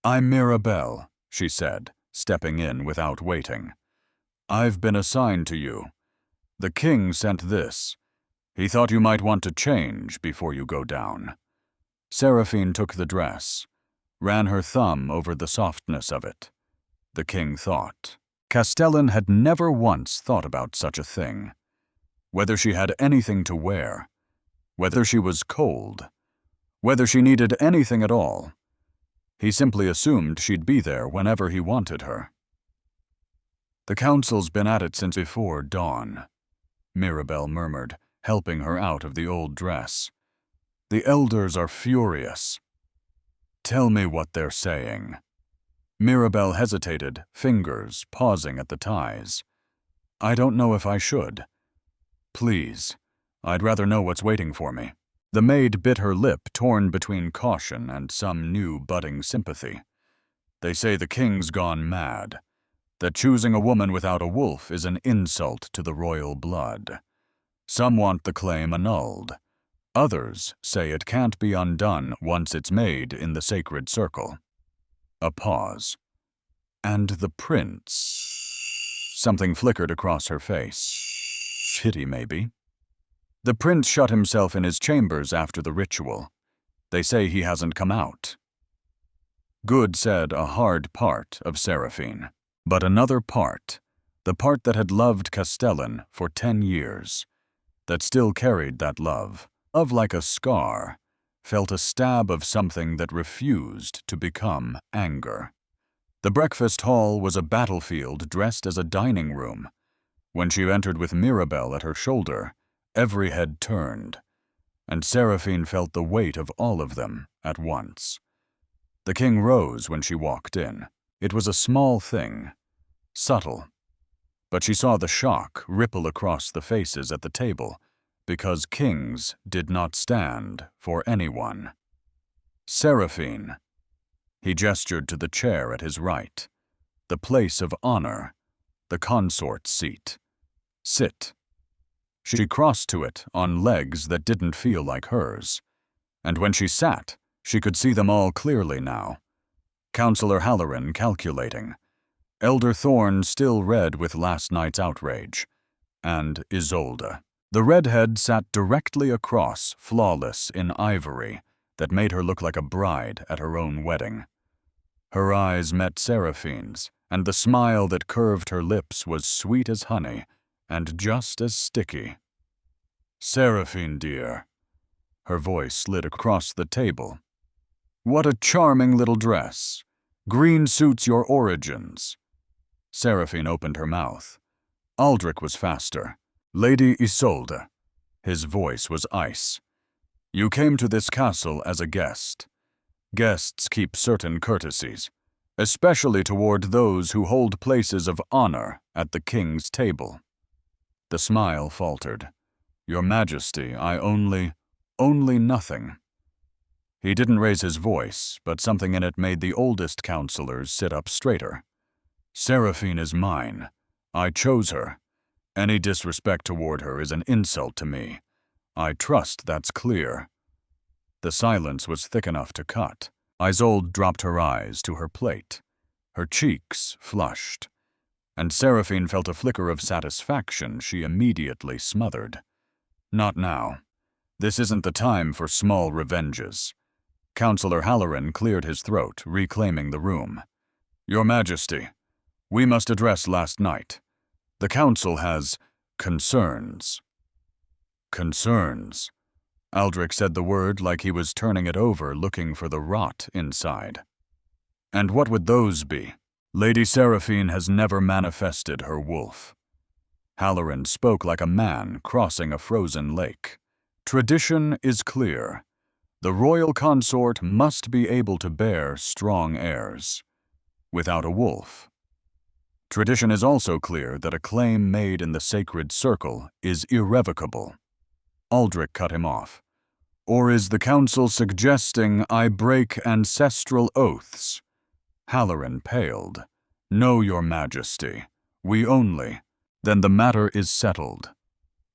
I'm Mirabelle, she said, stepping in without waiting. I've been assigned to you. The king sent this. He thought you might want to change before you go down. Seraphine took the dress, ran her thumb over the softness of it. The king thought. Castellan had never once thought about such a thing. Whether she had anything to wear, whether she was cold, whether she needed anything at all. He simply assumed she'd be there whenever he wanted her. The council's been at it since before dawn, Mirabelle murmured, helping her out of the old dress. The elders are furious. Tell me what they're saying. Mirabelle hesitated, fingers pausing at the ties. I don't know if I should. Please, I'd rather know what's waiting for me. The maid bit her lip, torn between caution and some new budding sympathy. They say the king's gone mad. That choosing a woman without a wolf is an insult to the royal blood. Some want the claim annulled. Others say it can't be undone once it's made in the sacred circle. A pause. And the prince. Something flickered across her face. Pity, maybe. The prince shut himself in his chambers after the ritual. They say he hasn't come out. Good said a hard part of Seraphine. But another part, the part that had loved Castellan for 10 years, that still carried that love, like a scar, felt a stab of something that refused to become anger. The breakfast hall was a battlefield dressed as a dining room. When she entered with Mirabelle at her shoulder, every head turned, and Seraphine felt the weight of all of them at once. The king rose when she walked in. It was a small thing, subtle, but she saw the shock ripple across the faces at the table, because kings did not stand for anyone. Seraphine. He gestured to the chair at his right, the place of honor, the consort's seat. Sit. She crossed to it on legs that didn't feel like hers, and when she sat, she could see them all clearly now. Counselor Halloran calculating, Elder Thorne still red with last night's outrage, and Isolde. The redhead sat directly across, flawless in ivory, that made her look like a bride at her own wedding. Her eyes met Seraphine's, and the smile that curved her lips was sweet as honey, and just as sticky. "Seraphine, dear." Her voice slid across the table. "What a charming little dress. Green suits your origins." Seraphine opened her mouth. Aldrich was faster. "Lady Isolde." His voice was ice. "You came to this castle as a guest. Guests keep certain courtesies, especially toward those who hold places of honor at the king's table." The smile faltered. "Your Majesty, I only nothing." He didn't raise his voice, but something in it made the oldest counselors sit up straighter. "Seraphine is mine. I chose her. Any disrespect toward her is an insult to me. I trust that's clear." The silence was thick enough to cut. Isolde dropped her eyes to her plate. Her cheeks flushed, and Seraphine felt a flicker of satisfaction she immediately smothered. "Not now. This isn't the time for small revenges." Counselor Halloran cleared his throat, reclaiming the room. "Your Majesty, we must address last night. The council has concerns." "Concerns?" Aldrich said the word like he was turning it over, looking for the rot inside. "And what would those be?" "Lady Seraphine has never manifested her wolf." Halloran spoke like a man crossing a frozen lake. "Tradition is clear. The royal consort must be able to bear strong heirs. Without a wolf. Tradition is also clear that a claim made in the sacred circle is irrevocable." Aldrich cut him off. "Or is the council suggesting I break ancestral oaths?" Halloran paled. "No, Your Majesty. We only." "Then the matter is settled."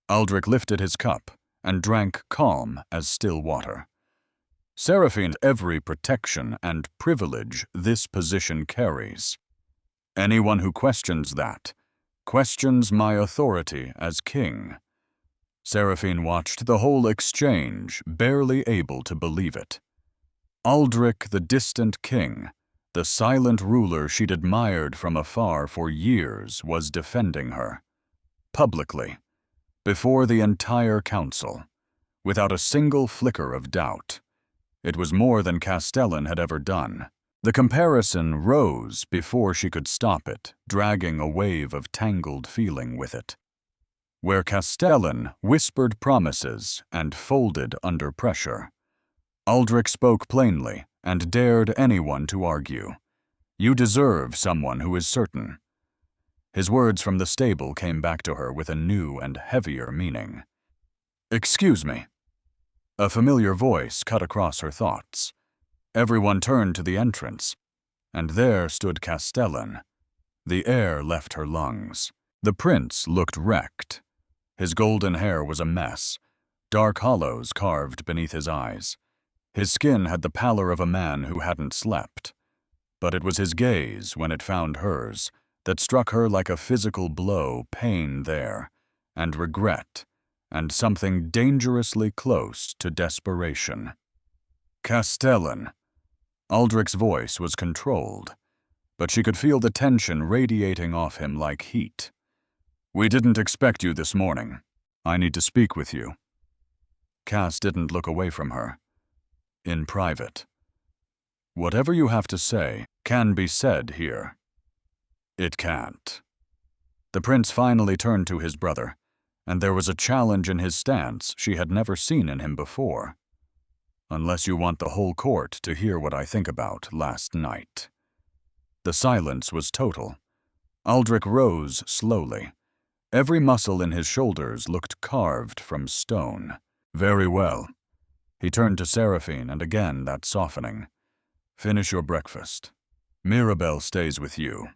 Aldrich lifted his cup and drank calm as still water. "Seraphine, every protection and privilege this position carries. Anyone who questions that questions my authority as king." Seraphine watched the whole exchange, barely able to believe it. Aldrich, the distant king, the silent ruler she'd admired from afar for years, was defending her. Publicly, before the entire council, without a single flicker of doubt. It was more than Castellan had ever done. The comparison rose before she could stop it, dragging a wave of tangled feeling with it. Where Castellan whispered promises and folded under pressure, Aldrich spoke plainly and dared anyone to argue. "You deserve someone who is certain." His words from the stable came back to her with a new and heavier meaning. "Excuse me." A familiar voice cut across her thoughts. Everyone turned to the entrance, and there stood Castellan. The air left her lungs. The prince looked wrecked. His golden hair was a mess, dark hollows carved beneath his eyes. His skin had the pallor of a man who hadn't slept. But it was his gaze, when it found hers, that struck her like a physical blow, pain there, and regret, and something dangerously close to desperation. "Castellan." Aldrich's voice was controlled, but she could feel the tension radiating off him like heat. "We didn't expect you this morning. I need to speak with you." Cass didn't look away from her. "In private. Whatever you have to say can be said here." "It can't." The prince finally turned to his brother, and there was a challenge in his stance she had never seen in him before. "Unless you want the whole court to hear what I think about last night." The silence was total. Aldrich rose slowly. Every muscle in his shoulders looked carved from stone. "Very well." He turned to Seraphine, and again that softening. "Finish your breakfast. Mirabelle stays with you."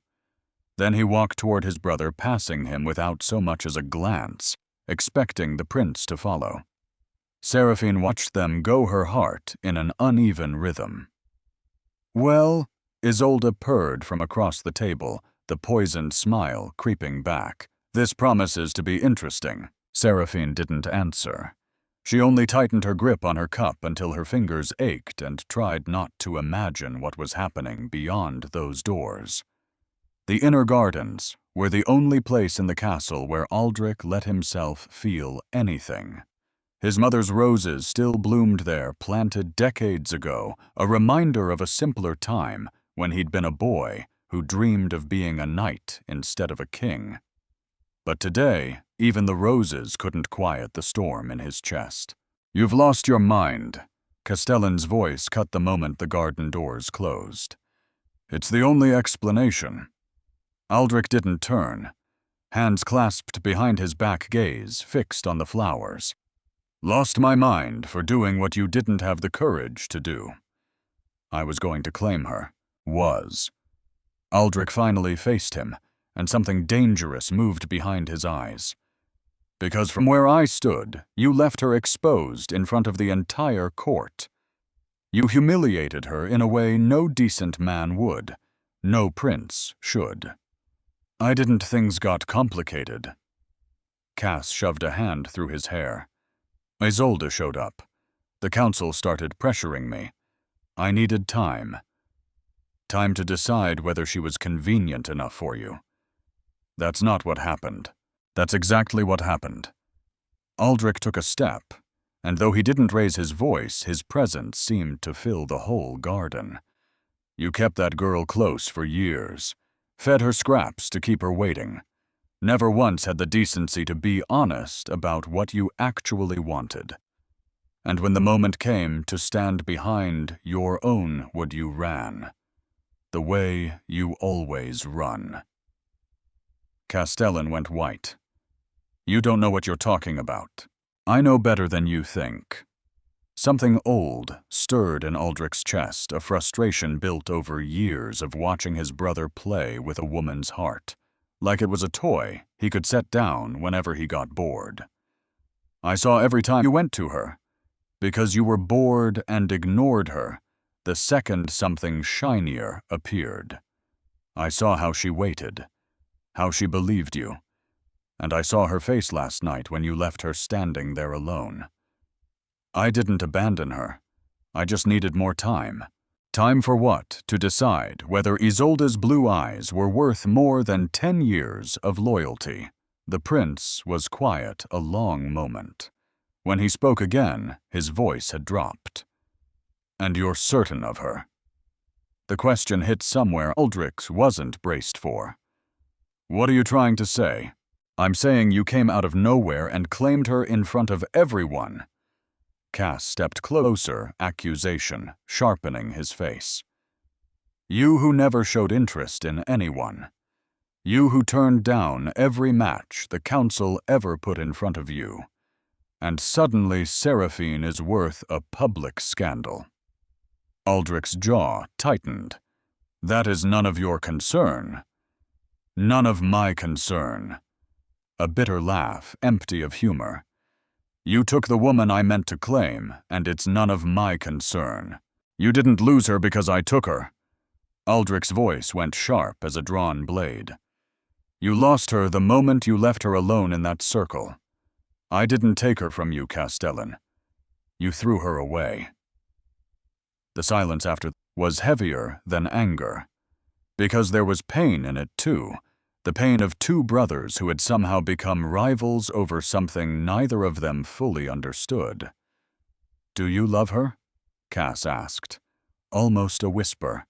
Then he walked toward his brother, passing him without so much as a glance, expecting the prince to follow. Seraphine watched them go, her heart in an uneven rhythm. "Well," Isolde purred from across the table, the poisoned smile creeping back. "This promises to be interesting." Seraphine didn't answer. She only tightened her grip on her cup until her fingers ached and tried not to imagine what was happening beyond those doors. The inner gardens were the only place in the castle where Aldrich let himself feel anything. His mother's roses still bloomed there, planted decades ago, a reminder of a simpler time when he'd been a boy who dreamed of being a knight instead of a king. But today, even the roses couldn't quiet the storm in his chest. "You've lost your mind." Castellan's voice cut the moment the garden doors closed. "It's the only explanation." Aldrich didn't turn, hands clasped behind his back, gaze fixed on the flowers. "Lost my mind for doing what you didn't have the courage to do." "I was going to claim her." "Was." Aldrich finally faced him, and something dangerous moved behind his eyes. "Because from where I stood, you left her exposed in front of the entire court. You humiliated her in a way no decent man would, no prince should." "I didn't things got complicated." Cass shoved a hand through his hair. "Isolde showed up. The council started pressuring me. I needed time. Time to decide whether she was convenient enough for you." "That's not what happened." "That's exactly what happened." Aldrich took a step, and though he didn't raise his voice, his presence seemed to fill the whole garden. "You kept that girl close for years, fed her scraps to keep her waiting. Never once had the decency to be honest about what you actually wanted. And when the moment came to stand behind your own wood, you ran. The way you always run." Castellan went white. "You don't know what you're talking about." "I know better than you think." Something old stirred in Aldrich's chest, a frustration built over years of watching his brother play with a woman's heart, like it was a toy he could set down whenever he got bored. "I saw every time you went to her, because you were bored and ignored her, the second something shinier appeared. I saw how she waited, how she believed you, and I saw her face last night when you left her standing there alone. I didn't abandon her. I just needed more time." Time for what? To decide whether Isolde's blue eyes were worth more than 10 years of loyalty. The prince was quiet a long moment. When he spoke again, his voice had dropped. "And you're certain of her?" The question hit somewhere Aldrich wasn't braced for. "What are you trying to say?" "I'm saying you came out of nowhere and claimed her in front of everyone." Cass stepped closer, accusation sharpening his face. "You who never showed interest in anyone. You who turned down every match the council ever put in front of you. And suddenly Seraphine is worth a public scandal." Aldrich's jaw tightened. "That is none of your concern." "None of my concern." A bitter laugh, empty of humor. "You took the woman I meant to claim, and it's none of my concern. You didn't lose her because I took her. Aldrich's voice went sharp as a drawn blade. You lost her the moment you left her alone in that circle. I didn't take her from you, Castellan. You threw her away. The silence after was heavier than anger, because there was pain in it too, the pain of two brothers who had somehow become rivals over something neither of them fully understood. Do you love her? Cass asked, almost a whisper.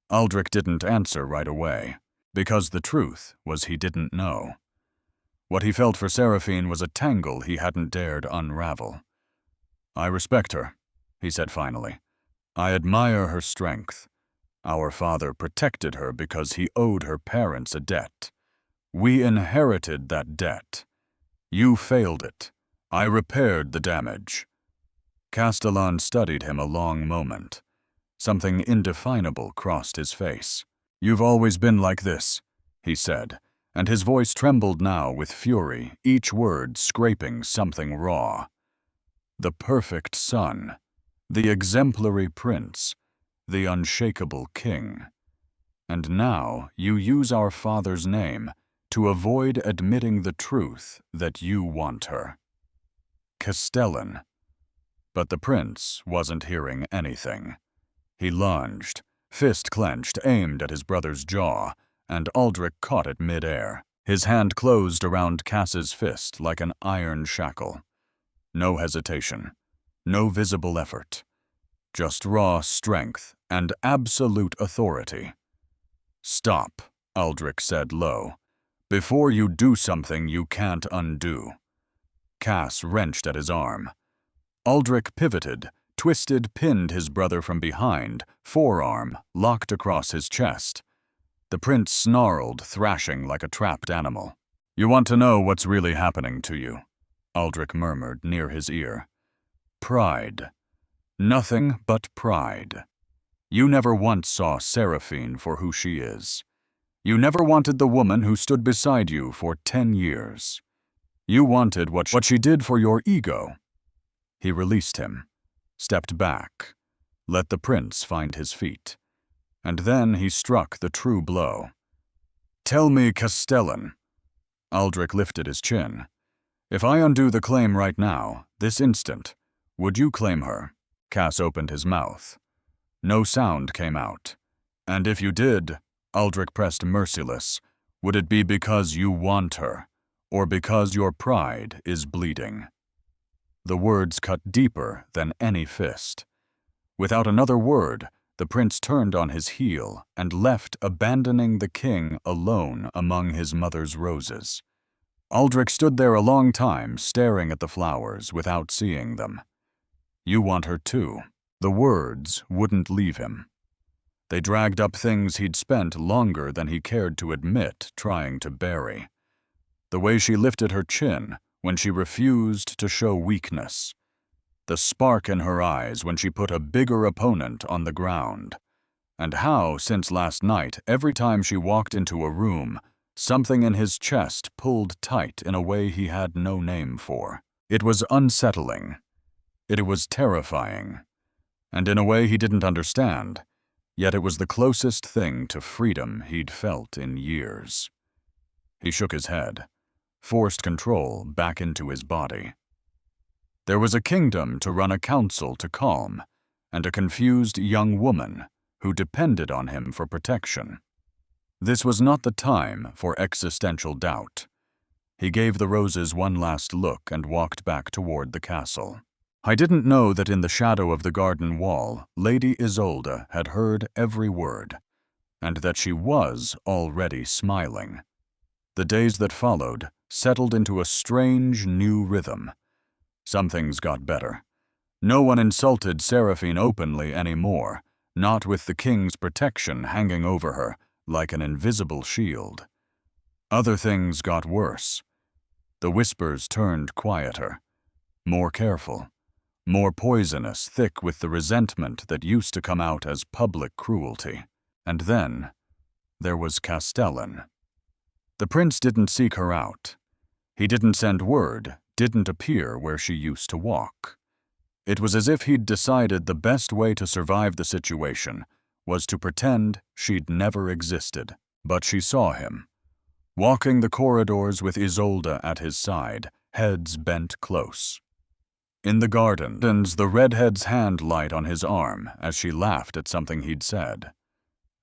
Aldrich didn't answer right away, because the truth was he didn't know. What he felt for Seraphine was a tangle he hadn't dared unravel. I respect her, he said finally. I admire her strength. Our father protected her because he owed her parents a debt. We inherited that debt. You failed it. I repaired the damage. Castellan studied him a long moment. Something indefinable crossed his face. You've always been like this, he said, and his voice trembled now with fury, each word scraping something raw. The perfect son, the exemplary prince, the unshakable king. And now you use our father's name to avoid admitting the truth that you want her. Castellan. But the prince wasn't hearing anything. He lunged, fist clenched, aimed at his brother's jaw, and Aldrich caught it mid-air. His hand closed around Cass's fist like an iron shackle. No hesitation, no visible effort, just raw strength and absolute authority. Stop, Aldrich said low. Before you do something you can't undo. Cass wrenched at his arm. Aldrich pivoted, twisted, pinned his brother from behind, forearm locked across his chest. The prince snarled, thrashing like a trapped animal. You want to know what's really happening to you, Aldrich murmured near his ear. Pride. Nothing but pride. You never once saw Seraphine for who she is. You never wanted the woman who stood beside you for 10 years. You wanted what she did for your ego. He released him, stepped back, let the prince find his feet. And then he struck the true blow. Tell me, Castellan. Aldrich lifted his chin. If I undo the claim right now, this instant, would you claim her? Cass opened his mouth. No sound came out. And if you did, Aldrich pressed merciless, would it be because you want her, or because your pride is bleeding? The words cut deeper than any fist. Without another word, the prince turned on his heel and left, abandoning the king alone among his mother's roses. Aldrich stood there a long time, staring at the flowers without seeing them. You want her too. The words wouldn't leave him. They dragged up things he'd spent longer than he cared to admit trying to bury. The way she lifted her chin when she refused to show weakness. The spark in her eyes when she put a bigger opponent on the ground. And how, since last night, every time she walked into a room, something in his chest pulled tight in a way he had no name for. It was unsettling. It was terrifying. And in a way he didn't understand, yet it was the closest thing to freedom he'd felt in years. He shook his head, forced control back into his body. There was a kingdom to run a council to calm, and a confused young woman who depended on him for protection. This was not the time for existential doubt. He gave the roses one last look and walked back toward the castle. I didn't know that in the shadow of the garden wall, Lady Isolde had heard every word, and that she was already smiling. The days that followed settled into a strange new rhythm. Some things got better. No one insulted Seraphine openly anymore, not with the king's protection hanging over her like an invisible shield. Other things got worse. The whispers turned quieter, more careful, more poisonous, thick with the resentment that used to come out as public cruelty. And then there was Castellan. The prince didn't seek her out. He didn't send word, didn't appear where she used to walk. It was as if he'd decided the best way to survive the situation was to pretend she'd never existed. But she saw him, walking the corridors with Isolde at his side, heads bent close. In the gardens, the redhead's hand light on his arm as she laughed at something he'd said.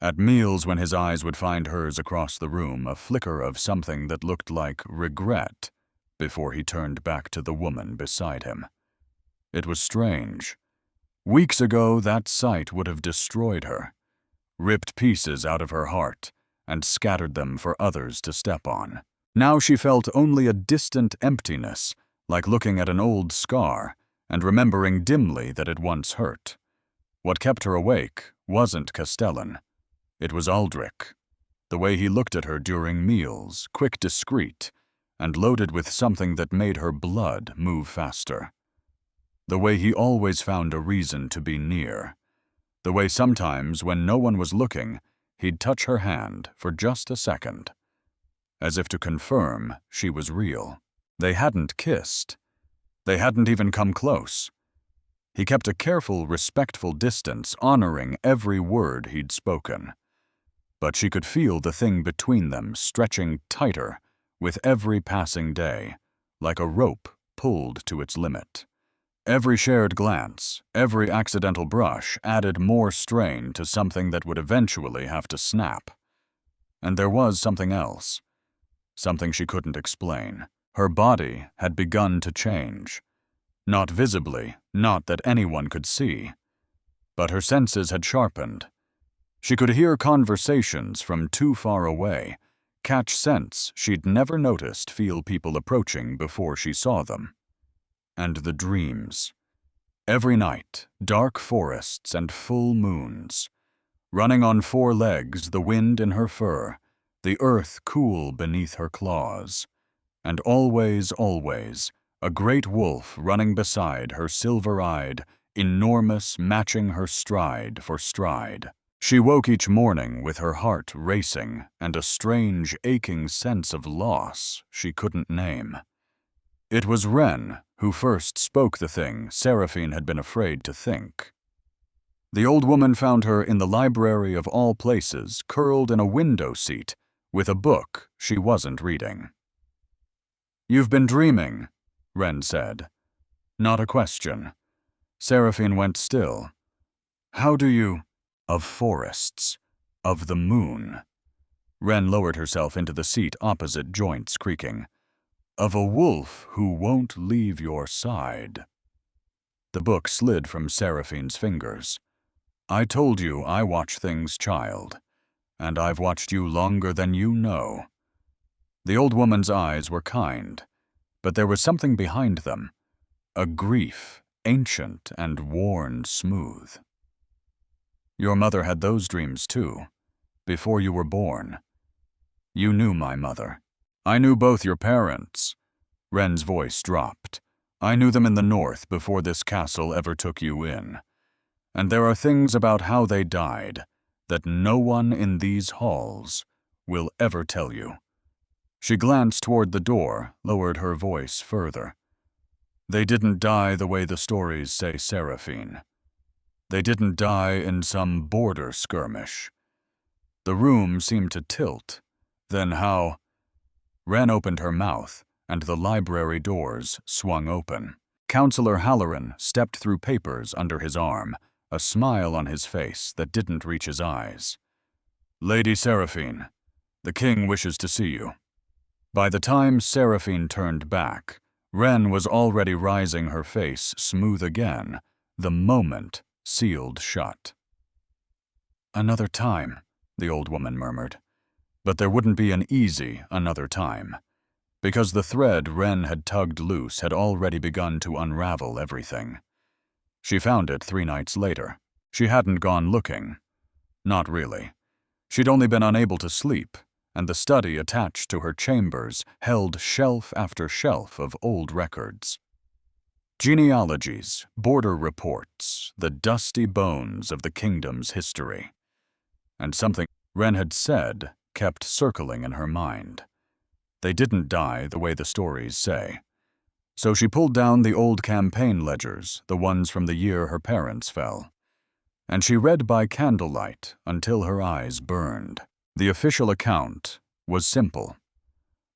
At meals, when his eyes would find hers across the room, a flicker of something that looked like regret before he turned back to the woman beside him. It was strange. Weeks ago, that sight would have destroyed her, ripped pieces out of her heart, and scattered them for others to step on. Now she felt only a distant emptiness, like looking at an old scar and remembering dimly that it once hurt. What kept her awake wasn't Castellan. It was Aldrich. The way he looked at her during meals, quick, discreet, and loaded with something that made her blood move faster. The way he always found a reason to be near. The way sometimes, when no one was looking, he'd touch her hand for just a second, as if to confirm she was real. They hadn't kissed. They hadn't even come close. He kept a careful, respectful distance, honoring every word he'd spoken. But she could feel the thing between them stretching tighter with every passing day, like a rope pulled to its limit. Every shared glance, every accidental brush added more strain to something that would eventually have to snap. And there was something else, something she couldn't explain. Her body had begun to change. Not visibly, not that anyone could see. But her senses had sharpened. She could hear conversations from too far away, catch scents she'd never noticed, feel people approaching before she saw them. And the dreams. Every night, dark forests and full moons. Running on 4 legs, the wind in her fur, the earth cool beneath her claws. And always, always, a great wolf running beside her, silver-eyed, enormous, matching her stride for stride. She woke each morning with her heart racing and a strange, aching sense of loss she couldn't name. It was Wren who first spoke the thing Seraphine had been afraid to think. The old woman found her in the library of all places, curled in a window seat, with a book she wasn't reading. "You've been dreaming," Wren said. Not a question. Seraphine went still. "How do you—" "Of forests. Of the moon." Wren lowered herself into the seat opposite, joints creaking. "Of a wolf who won't leave your side." The book slid from Seraphine's fingers. "I told you I watch things, child. And I've watched you longer than you know." The old woman's eyes were kind, but there was something behind them, a grief, ancient and worn smooth. "Your mother had those dreams too, before you were born. You knew my mother. I knew both your parents." Wren's voice dropped. "I knew them in the north before this castle ever took you in. And there are things about how they died that no one in these halls will ever tell you." She glanced toward the door, lowered her voice further. "They didn't die the way the stories say, Seraphine. They didn't die in some border skirmish." The room seemed to tilt. Then how— Wren opened her mouth, and the library doors swung open. Counselor Halloran stepped through papers under his arm, a smile on his face that didn't reach his eyes. "Lady Seraphine, the king wishes to see you." By the time Seraphine turned back, Wren was already rising, her face smooth again, the moment sealed shut. "Another time," the old woman murmured. But there wouldn't be an easy another time, because the thread Wren had tugged loose had already begun to unravel everything. She found it 3 nights later. She hadn't gone looking. Not really. She'd only been unable to sleep, and the study attached to her chambers held shelf after shelf of old records. Genealogies, border reports, the dusty bones of the kingdom's history. And something Wren had said kept circling in her mind. They didn't die the way the stories say. So she pulled down the old campaign ledgers, the ones from the year her parents fell. and she read by candlelight until her eyes burned. The official account was simple.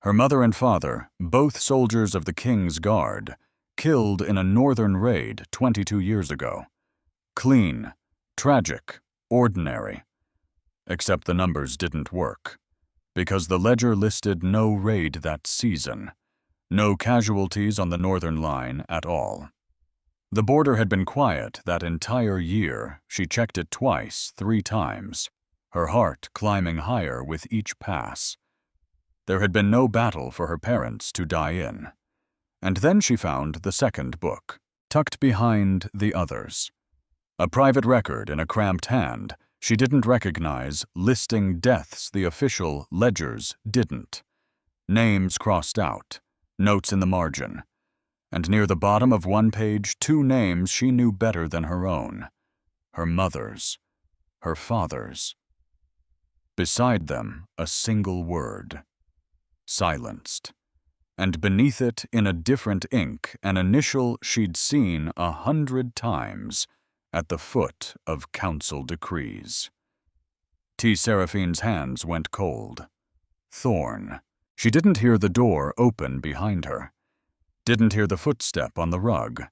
Her mother and father, both soldiers of the King's Guard, killed in a northern raid 22 years ago. Clean, tragic, ordinary. Except the numbers didn't work, because the ledger listed no raid that season, no casualties on the northern line at all. The border had been quiet that entire year. She checked it twice, 3 times, her heart climbing higher with each pass. There had been no battle for her parents to die in. And then she found the second book, tucked behind the others. A private record in a cramped hand she didn't recognize, listing deaths the official ledgers didn't. Names crossed out, notes in the margin. And near the bottom of one page, 2 names she knew better than her own. Her mother's, her father's. Beside them, a single word. Silenced. And beneath it, in a different ink, an initial she'd seen 100 times at the foot of council decrees. T. Seraphine's hands went cold. Thorn. She didn't hear the door open behind her. Didn't hear the footstep on the rug.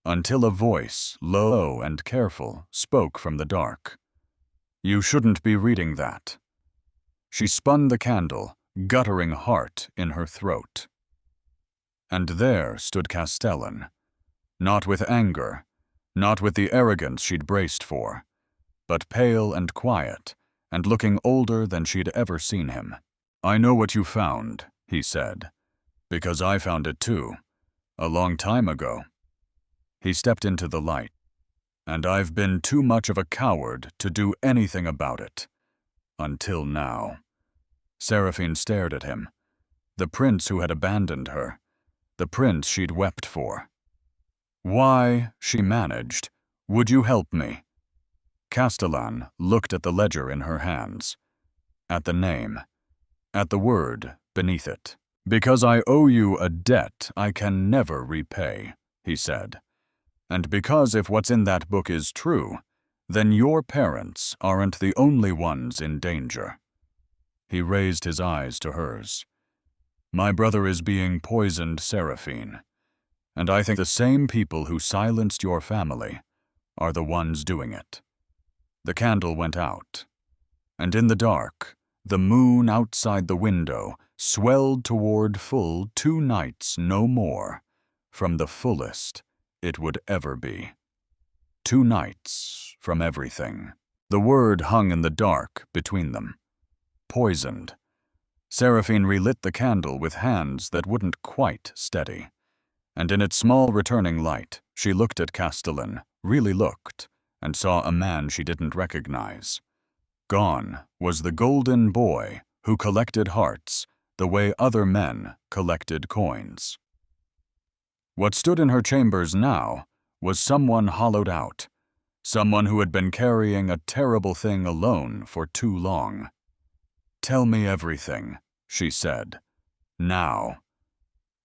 Until a voice, low and careful, spoke from the dark. "You shouldn't be reading that." She spun the candle, guttering heart in her throat. And there stood Castellan. Not with anger, not with the arrogance she'd braced for, but pale and quiet, and looking older than she'd ever seen him. "I know what you found," he said, "because I found it too, a long time ago." He stepped into the light. "And I've been too much of a coward to do anything about it. Until now." Seraphine stared at him. The prince who had abandoned her. The prince she'd wept for. "Why," she managed, "would you help me?" Castellan looked at the ledger in her hands. At the name. At the word beneath it. "Because I owe you a debt I can never repay," he said. "And because if what's in that book is true, then your parents aren't the only ones in danger." He raised his eyes to hers. "My brother is being poisoned, Seraphine. And I think the same people who silenced your family are the ones doing it." The candle went out. And in the dark, the moon outside the window swelled toward full 2 nights, no more, from the fullest it would ever be. 2 nights from everything. The word hung in the dark between them. Poisoned. Seraphine relit the candle with hands that wouldn't quite steady. And in its small returning light, she looked at Castellan, really looked, and saw a man she didn't recognize. Gone was the golden boy who collected hearts the way other men collected coins. What stood in her chambers now was someone hollowed out, someone who had been carrying a terrible thing alone for too long. "Tell me everything," she said. "Now."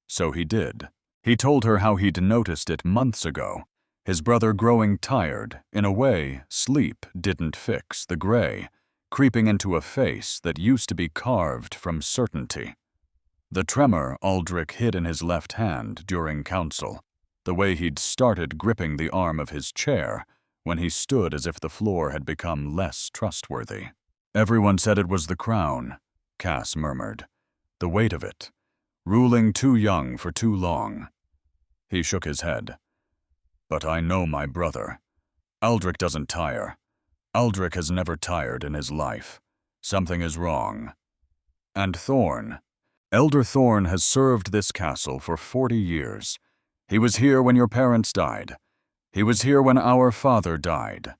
So he did. He told her how he'd noticed it months ago, his brother growing tired, in a way sleep didn't fix, the gray, creeping into a face that used to be carved from certainty. The tremor Aldrich hid in his left hand during council, the way he'd started gripping the arm of his chair when he stood as if the floor had become less trustworthy. "Everyone said it was the crown," Cass murmured. "The weight of it. Ruling too young for too long." He shook his head. "But I know my brother. Aldrich doesn't tire. Aldrich has never tired in his life. Something is wrong. And Thorn. Elder Thorn has served this castle for 40 years. He was here when your parents died. He was here when our father died."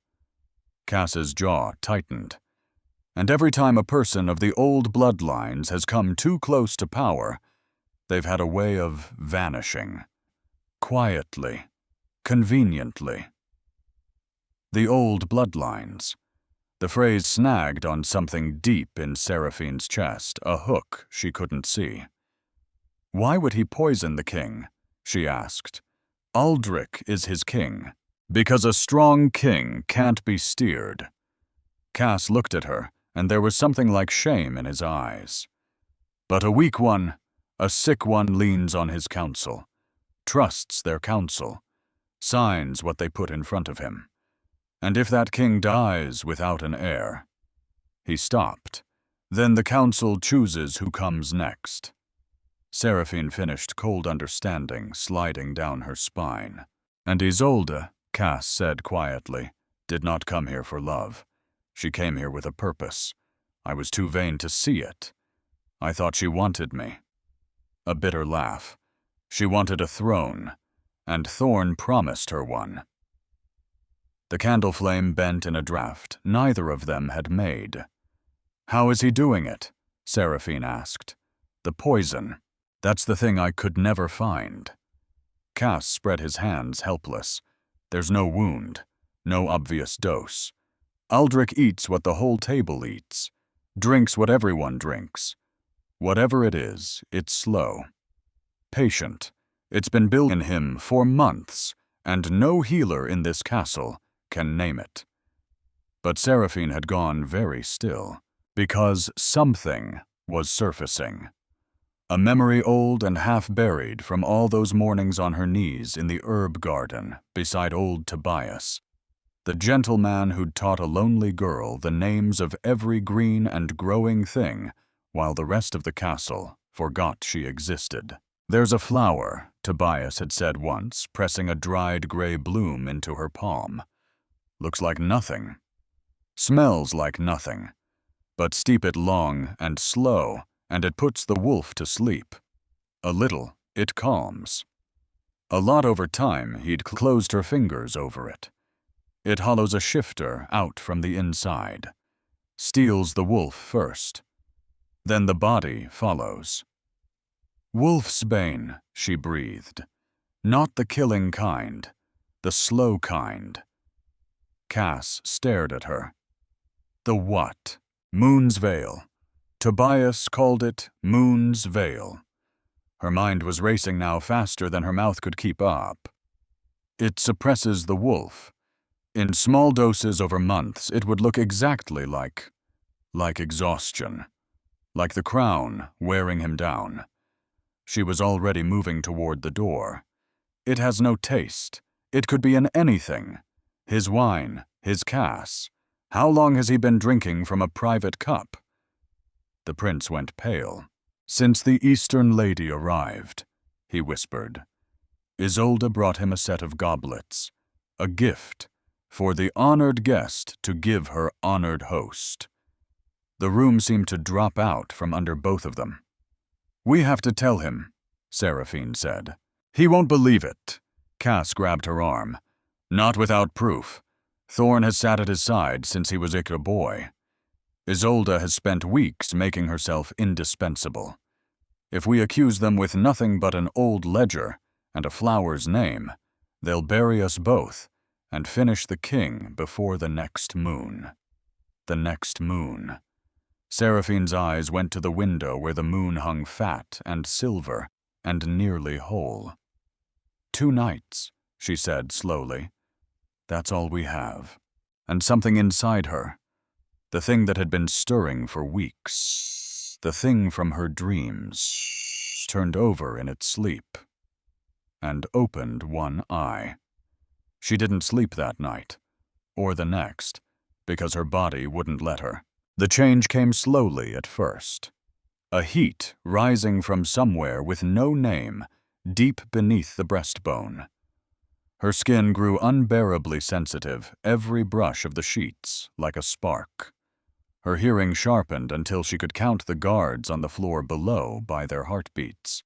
Cass's jaw tightened. And every time a person of the old bloodlines has come too close to power, they've had a way of vanishing. Quietly. Conveniently. The old bloodlines. The phrase snagged on something deep in Seraphine's chest, a hook she couldn't see. "Why would he poison the king?" she asked. "Aldrich is his king. Because a strong king can't be steered. Cass looked at her, and there was something like shame in his eyes. But a weak one, a sick one leans on his counsel, trusts their counsel, signs what they put in front of him. And if that king dies without an heir. He stopped. Then the council chooses who comes next. Seraphine finished, cold understanding sliding down her spine. And Isolde, Cass said quietly, did not come here for love. She came here with a purpose. I was too vain to see it. I thought she wanted me. A bitter laugh. She wanted a throne, and Thorn promised her one. The candle flame bent in a draught neither of them had made. How is he doing it? Seraphine asked. The poison. That's the thing I could never find. Cass spread his hands, helpless. There's no wound, no obvious dose. Aldrich eats what the whole table eats, drinks what everyone drinks. Whatever it is, it's slow. Patient. It's been built in him for months, and no healer in this castle can name it. But Seraphine had gone very still, because something was surfacing. A memory old and half-buried from all those mornings on her knees in the herb garden beside old Tobias, the gentleman who'd taught a lonely girl the names of every green and growing thing while the rest of the castle forgot she existed. There's a flower, Tobias had said once, pressing a dried gray bloom into her palm. Looks like nothing. Smells like nothing. But steep it long and slow, and it puts the wolf to sleep. A little, it calms. A lot over time, he'd closed her fingers over it. It hollows a shifter out from the inside. Steals the wolf first. Then the body follows. Wolfsbane, she breathed. Not the killing kind, the slow kind. Cass stared at her. The what? Moon's Veil. Tobias called it Moon's Veil. Her mind was racing now faster than her mouth could keep up. It suppresses the wolf. In small doses over months, it would look exactly like exhaustion. Like the crown wearing him down. She was already moving toward the door. It has no taste. It could be in anything. His wine, his Cass. How long has he been drinking from a private cup? The prince went pale. Since the Eastern lady arrived, he whispered. Isolde brought him a set of goblets, a gift, for the honored guest to give her honored host. The room seemed to drop out from under both of them. We have to tell him, Seraphine said. He won't believe it. Cass grabbed her arm. Not without proof. Thorn has sat at his side since he was a boy. Isolde has spent weeks making herself indispensable. If we accuse them with nothing but an old ledger and a flower's name, they'll bury us both and finish the king before the next moon. The next moon. Seraphine's eyes went to the window where the moon hung fat and silver and nearly whole. 2 nights, she said slowly. That's all we have. And something inside her, the thing that had been stirring for weeks, the thing from her dreams, turned over in its sleep and opened one eye. She didn't sleep that night, or the next, because her body wouldn't let her. The change came slowly at first. A heat rising from somewhere with no name, deep beneath the breastbone. Her skin grew unbearably sensitive, every brush of the sheets like a spark. Her hearing sharpened until she could count the guards on the floor below by their heartbeats.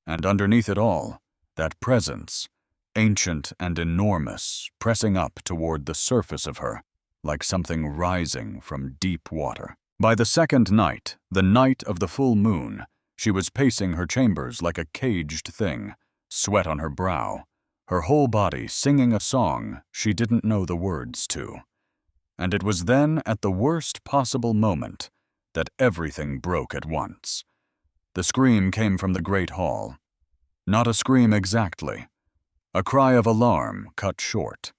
And underneath it all, that presence, ancient and enormous, pressing up toward the surface of her, like something rising from deep water. By the second night, the night of the full moon, she was pacing her chambers like a caged thing, sweat on her brow, her whole body singing a song she didn't know the words to. And it was then, at the worst possible moment, that everything broke at once. The scream came from the great hall. Not a scream exactly. A cry of alarm cut short.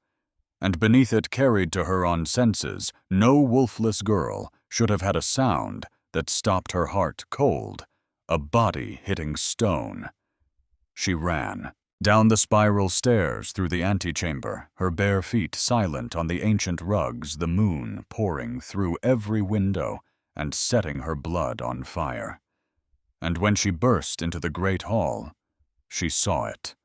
and beneath it, carried to her on senses, no wolfless girl should have had a sound that stopped her heart cold, a body hitting stone. She ran. Down the spiral stairs, through the antechamber, her bare feet silent on the ancient rugs, the moon pouring through every window and setting her blood on fire. And when she burst into the great hall, she saw it.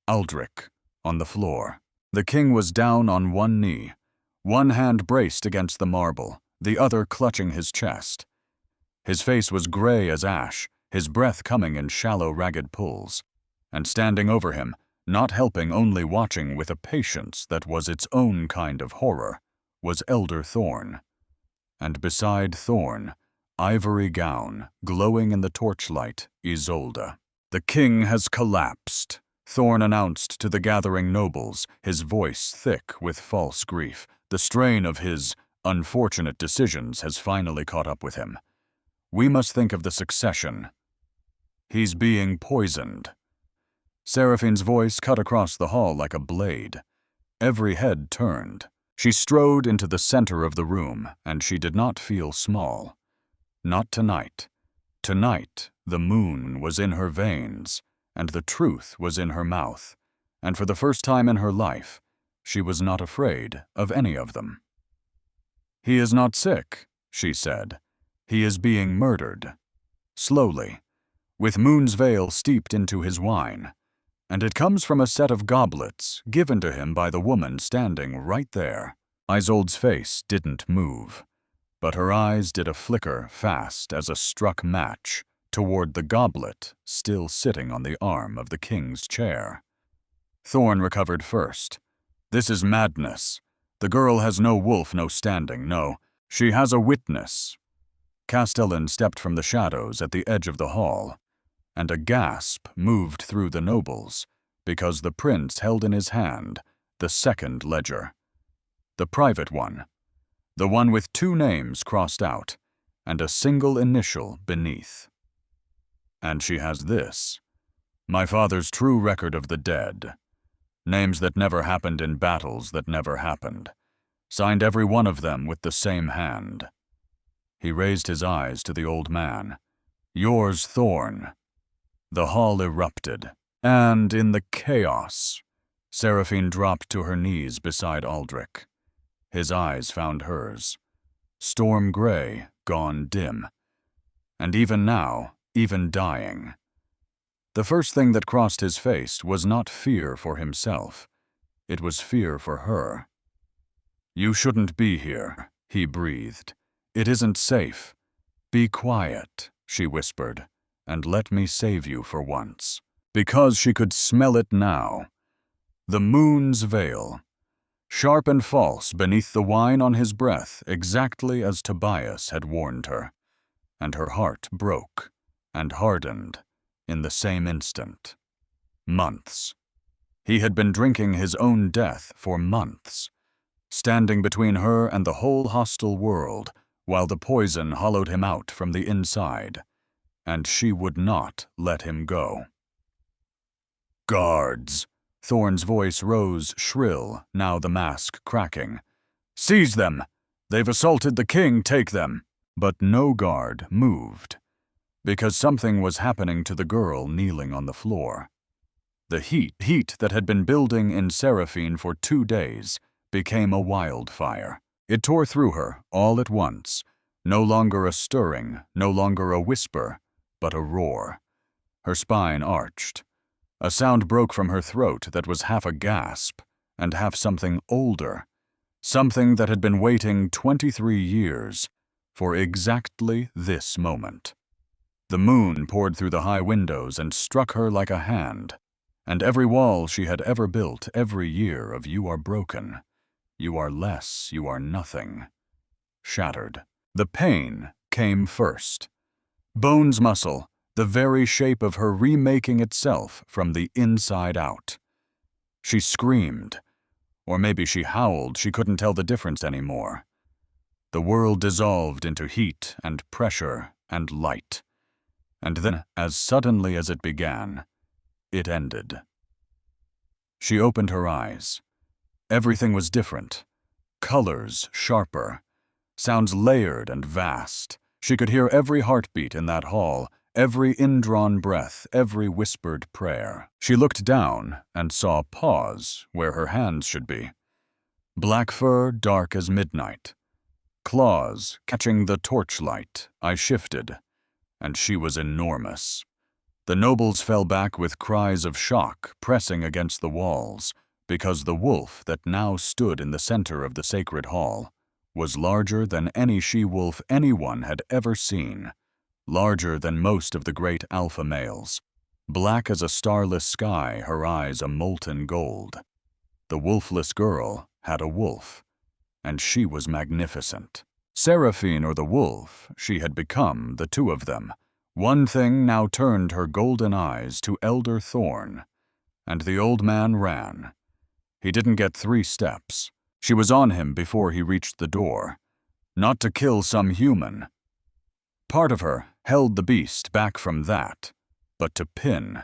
Aldrich, on the floor. The king was down on one knee, one hand braced against the marble, the other clutching his chest. His face was gray as ash, his breath coming in shallow, ragged pulls. And standing over him, not helping, only watching with a patience that was its own kind of horror, was Elder Thorn. And beside Thorn, ivory gown, glowing in the torchlight, Isolde. "The king has collapsed," Thorn announced to the gathering nobles, his voice thick with false grief. The strain of his unfortunate decisions has finally caught up with him. "We must think of the succession. He's being poisoned." Seraphine's voice cut across the hall like a blade. Every head turned. She strode into the center of the room, and she did not feel small. Not tonight. Tonight, the moon was in her veins, and the truth was in her mouth, and for the first time in her life, she was not afraid of any of them. "He is not sick," she said. "He is being murdered. Slowly, with moon's veil steeped into his wine. And it comes from a set of goblets given to him by the woman standing right there." Isolde's face didn't move, but her eyes did a flicker fast as a struck match toward the goblet still sitting on the arm of the king's chair. Thorn recovered first. "This is madness. The girl has no wolf, no standing, no. She has a witness." Castellan stepped from the shadows at the edge of the hall, and a gasp moved through the nobles, because the prince held in his hand the second ledger. The private one, the one with 2 names crossed out, and a single initial beneath. "And she has this, my father's true record of the dead. Names that never happened in battles that never happened. Signed every one of them with the same hand." He raised his eyes to the old man. "Yours, Thorn." The hall erupted, and in the chaos, Seraphine dropped to her knees beside Aldrich. His eyes found hers. Storm gray, gone dim. And even now, even dying. The first thing that crossed his face was not fear for himself. It was fear for her. "You shouldn't be here," he breathed. "It isn't safe. Be quiet," she whispered, "and let me save you for once." Because she could smell it now. The moon's veil. Sharp and false beneath the wine on his breath, exactly as Tobias had warned her. And her heart broke and hardened in the same instant. Months. He had been drinking his own death for months, standing between her and the whole hostile world, while the poison hollowed him out from the inside. And she would not let him go. "Guards!" Thorn's voice rose shrill, now the mask cracking. "Seize them! They've assaulted the king, take them!" But no guard moved, because something was happening to the girl kneeling on the floor. The heat that had been building in Seraphine for 2 days, became a wildfire. It tore through her all at once, no longer a stirring, no longer a whisper, but a roar. Her spine arched. A sound broke from her throat that was half a gasp and half something older, something that had been waiting 23 years for exactly this moment. The moon poured through the high windows and struck her like a hand, and every wall she had ever built, every year of "you are broken, you are less, you are nothing," shattered. The pain came first. Bone's muscle, the very shape of her remaking itself from the inside out. She screamed, or maybe she howled, she couldn't tell the difference anymore. The world dissolved into heat and pressure and light. And then, as suddenly as it began, it ended. She opened her eyes. Everything was different. Colors sharper. Sounds layered and vast. She could hear every heartbeat in that hall, every indrawn breath, every whispered prayer. She looked down and saw paws where her hands should be. Black fur dark as midnight. Claws catching the torchlight. I shifted, and she was enormous. The nobles fell back with cries of shock, pressing against the walls, because the wolf that now stood in the center of the sacred hall was larger than any she-wolf anyone had ever seen, larger than most of the great alpha males. Black as a starless sky, her eyes a molten gold. The wolfless girl had a wolf, and she was magnificent. Seraphine or the wolf, she had become, the two of them. One thing now turned her golden eyes to Elder Thorn, and the old man ran. He didn't get 3 steps. She was on him before he reached the door. Not to kill some human. Part of her held the beast back from that, but to pin.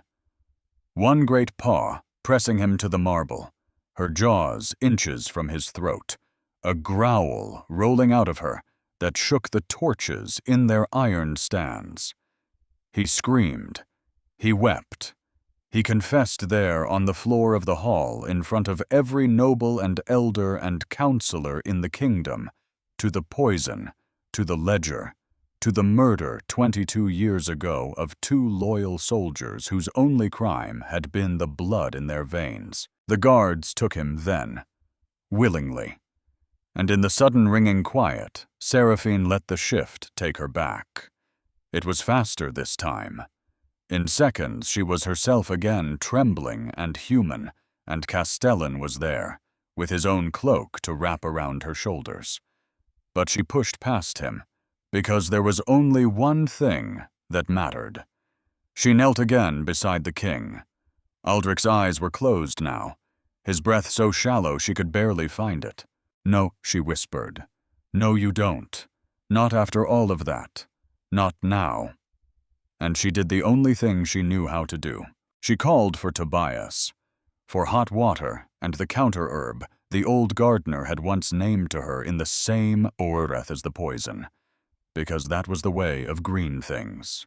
One great paw pressing him to the marble, her jaws inches from his throat, a growl rolling out of her that shook the torches in their iron stands. He screamed. He wept. He confessed there on the floor of the hall in front of every noble and elder and counselor in the kingdom, to the poison, to the ledger, to the murder 22 years ago of 2 loyal soldiers whose only crime had been the blood in their veins. The guards took him then, willingly. And in the sudden ringing quiet, Seraphine let the shift take her back. It was faster this time. In seconds, she was herself again, trembling and human, and Castellan was there, with his own cloak to wrap around her shoulders. But she pushed past him, because there was only one thing that mattered. She knelt again beside the king. Aldrich's eyes were closed now, his breath so shallow she could barely find it. "No," she whispered. "No, you don't. Not after all of that. Not now." And she did the only thing she knew how to do. She called for Tobias, for hot water and the counter-herb the old gardener had once named to her in the same oreth as the poison, because that was the way of green things.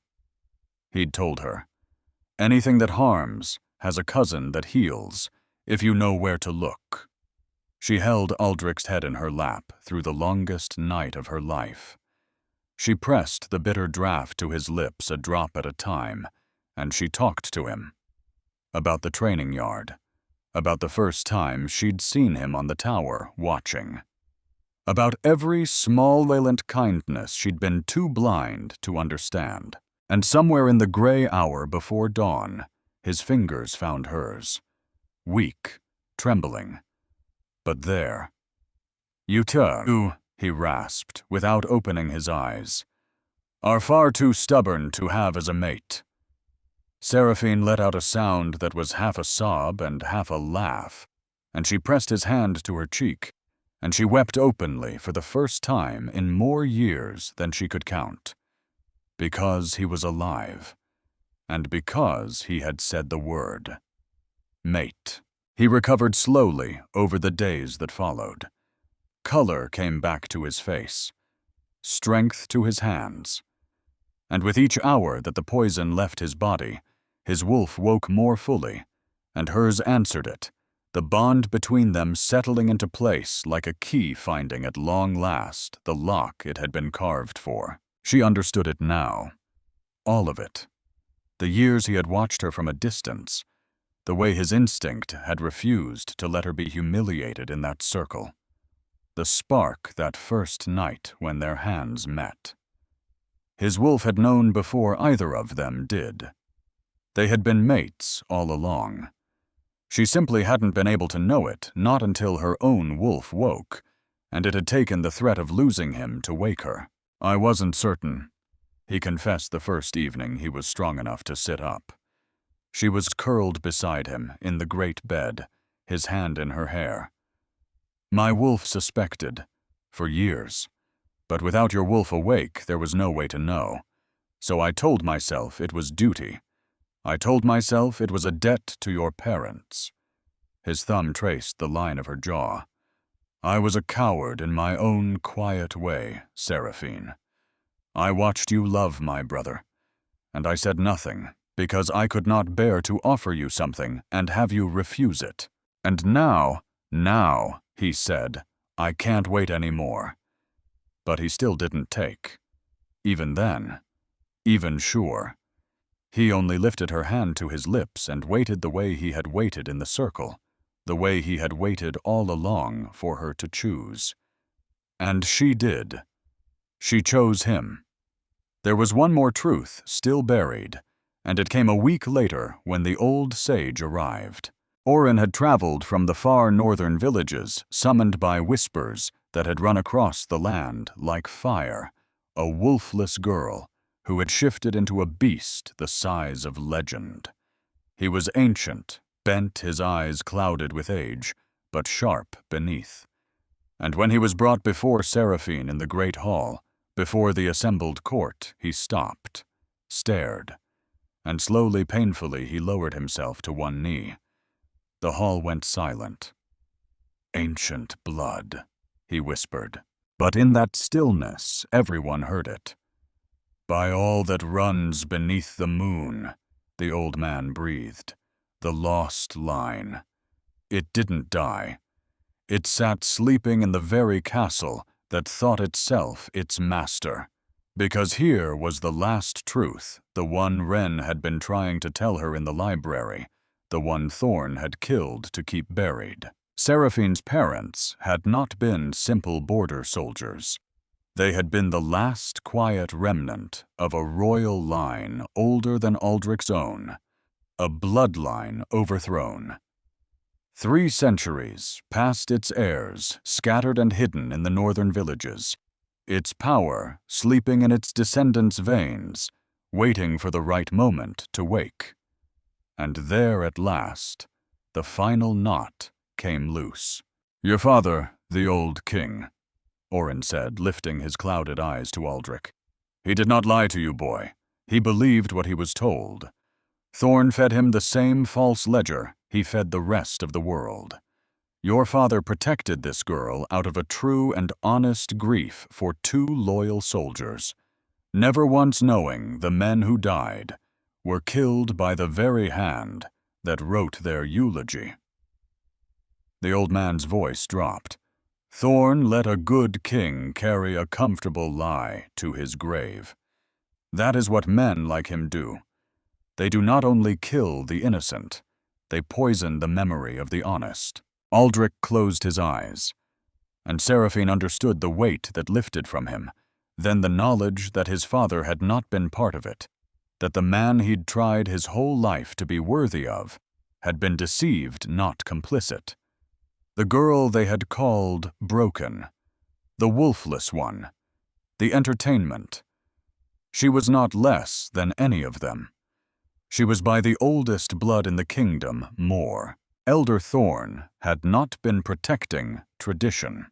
He'd told her, anything that harms has a cousin that heals, if you know where to look. She held Aldrich's head in her lap through the longest night of her life. She pressed the bitter draught to his lips a drop at a time, and she talked to him. About the training yard. About the first time she'd seen him on the tower, watching. About every small valent kindness she'd been too blind to understand. And somewhere in the gray hour before dawn, his fingers found hers. Weak, trembling. But there. "You two," he rasped, without opening his eyes, "are far too stubborn to have as a mate." Seraphine let out a sound that was half a sob and half a laugh, and she pressed his hand to her cheek, and she wept openly for the first time in more years than she could count. Because he was alive, and because he had said the word. Mate. He recovered slowly over the days that followed. Color came back to his face, strength to his hands. And with each hour that the poison left his body, his wolf woke more fully, and hers answered it, the bond between them settling into place like a key finding at long last the lock it had been carved for. She understood it now. All of it. The years he had watched her from a distance, the way his instinct had refused to let her be humiliated in that circle. The spark that first night when their hands met. His wolf had known before either of them did. They had been mates all along. She simply hadn't been able to know it, not until her own wolf woke, and it had taken the threat of losing him to wake her. "I wasn't certain," he confessed the first evening he was strong enough to sit up. She was curled beside him in the great bed, his hand in her hair. "My wolf suspected, for years. But without your wolf awake, there was no way to know. So I told myself it was duty. I told myself it was a debt to your parents. His thumb traced the line of her jaw. "I was a coward in my own quiet way, Seraphine. I watched you love my brother, and I said nothing because I could not bear to offer you something and have you refuse it. And now, he said, I can't wait any more." But he still didn't take. Even then, even sure. He only lifted her hand to his lips and waited the way he had waited in the circle, the way he had waited all along for her to choose. And she did. She chose him. There was one more truth still buried, and it came a week later when the old sage arrived. Orin had traveled from the far northern villages, summoned by whispers that had run across the land like fire, a wolfless girl who had shifted into a beast the size of legend. He was ancient, bent, his eyes clouded with age, but sharp beneath. And when he was brought before Seraphine in the great hall, before the assembled court, he stopped, stared, and slowly, painfully, he lowered himself to one knee. The hall went silent. "Ancient blood," he whispered. But in that stillness, everyone heard it. "By all that runs beneath the moon," the old man breathed. "The lost line. It didn't die. It sat sleeping in the very castle that thought itself its master. Because here was the last truth, the one Wren had been trying to tell her in the library, the one Thorn had killed to keep buried. Seraphine's parents had not been simple border soldiers. They had been the last quiet remnant of a royal line older than Aldrich's own, a bloodline overthrown. 3 centuries past its heirs, scattered and hidden in the northern villages, its power sleeping in its descendants' veins, waiting for the right moment to wake. And there at last, the final knot came loose. "Your father, the old king," Orin said, lifting his clouded eyes to Aldrich. "He did not lie to you, boy. He believed what he was told. Thorn fed him the same false ledger he fed the rest of the world. Your father protected this girl out of a true and honest grief for 2 loyal soldiers, never once knowing the men who died were killed by the very hand that wrote their eulogy." The old man's voice dropped. "Thorn let a good king carry a comfortable lie to his grave. That is what men like him do. They do not only kill the innocent, they poison the memory of the honest." Aldrich closed his eyes, and Seraphine understood the weight that lifted from him, then the knowledge that his father had not been part of it, that the man he'd tried his whole life to be worthy of had been deceived, not complicit. The girl they had called broken, the wolfless one, the entertainment. She was not less than any of them. She was by the oldest blood in the kingdom more. Elder Thorn had not been protecting tradition.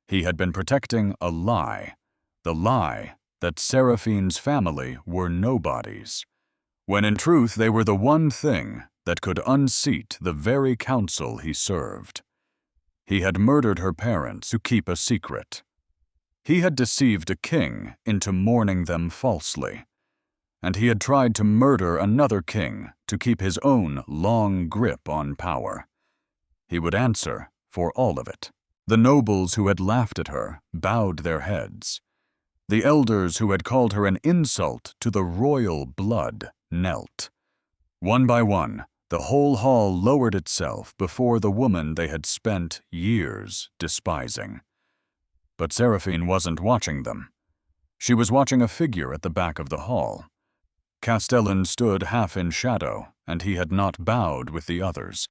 He had been protecting a lie, the lie that Seraphine's family were nobodies, when in truth they were the one thing that could unseat the very council he served. He had murdered her parents to keep a secret. He had deceived a king into mourning them falsely, and he had tried to murder another king to keep his own long grip on power. He would answer for all of it. The nobles who had laughed at her bowed their heads. The elders who had called her an insult to the royal blood knelt. One by one, the whole hall lowered itself before the woman they had spent years despising. But Seraphine wasn't watching them. She was watching a figure at the back of the hall. Castellan stood half in shadow, and he had not bowed with the others.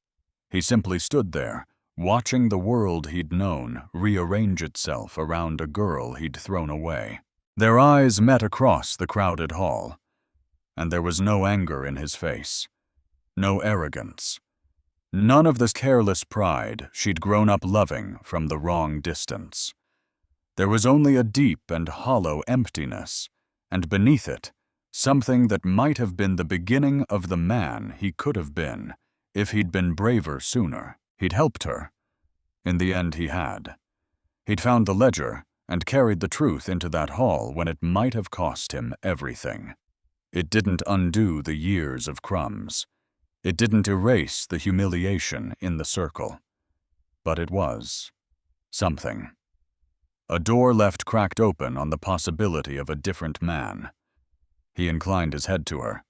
He simply stood there, watching the world he'd known rearrange itself around a girl he'd thrown away. Their eyes met across the crowded hall, and there was no anger in his face, no arrogance, none of this careless pride she'd grown up loving from the wrong distance. There was only a deep and hollow emptiness, and beneath it, something that might have been the beginning of the man he could have been if he'd been braver sooner. He'd helped her. In the end, he had. He'd found the ledger and carried the truth into that hall when it might have cost him everything. It didn't undo the years of crumbs. It didn't erase the humiliation in the circle. But it was something. A door left cracked open on the possibility of a different man. He inclined his head to her,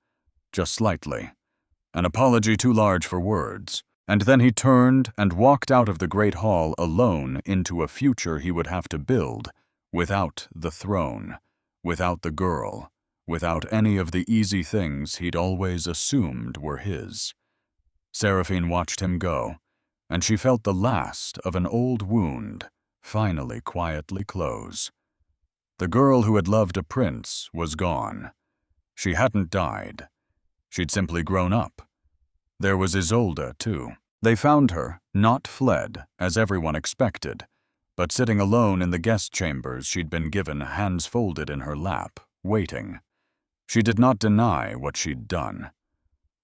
just slightly, an apology too large for words, and then he turned and walked out of the great hall alone into a future he would have to build without the throne, without the girl, without any of the easy things he'd always assumed were his. Seraphine watched him go, and she felt the last of an old wound finally quietly close. The girl who had loved a prince was gone. She hadn't died. She'd simply grown up. There was Isolde, too. They found her, not fled, as everyone expected, but sitting alone in the guest chambers she'd been given, hands folded in her lap, waiting. She did not deny what she'd done.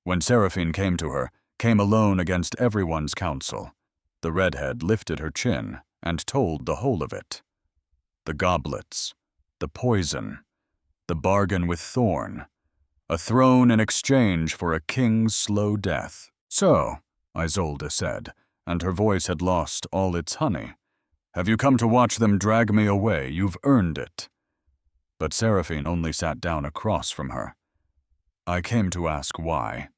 When Seraphine came to her, came alone against everyone's counsel, the redhead lifted her chin and told the whole of it. The goblets, the poison, the bargain with Thorn, a throne in exchange for a king's slow death. "So," Isolde said, and her voice had lost all its honey, "have you come to watch them drag me away? You've earned it." But Seraphine only sat down across from her. "I came to ask why."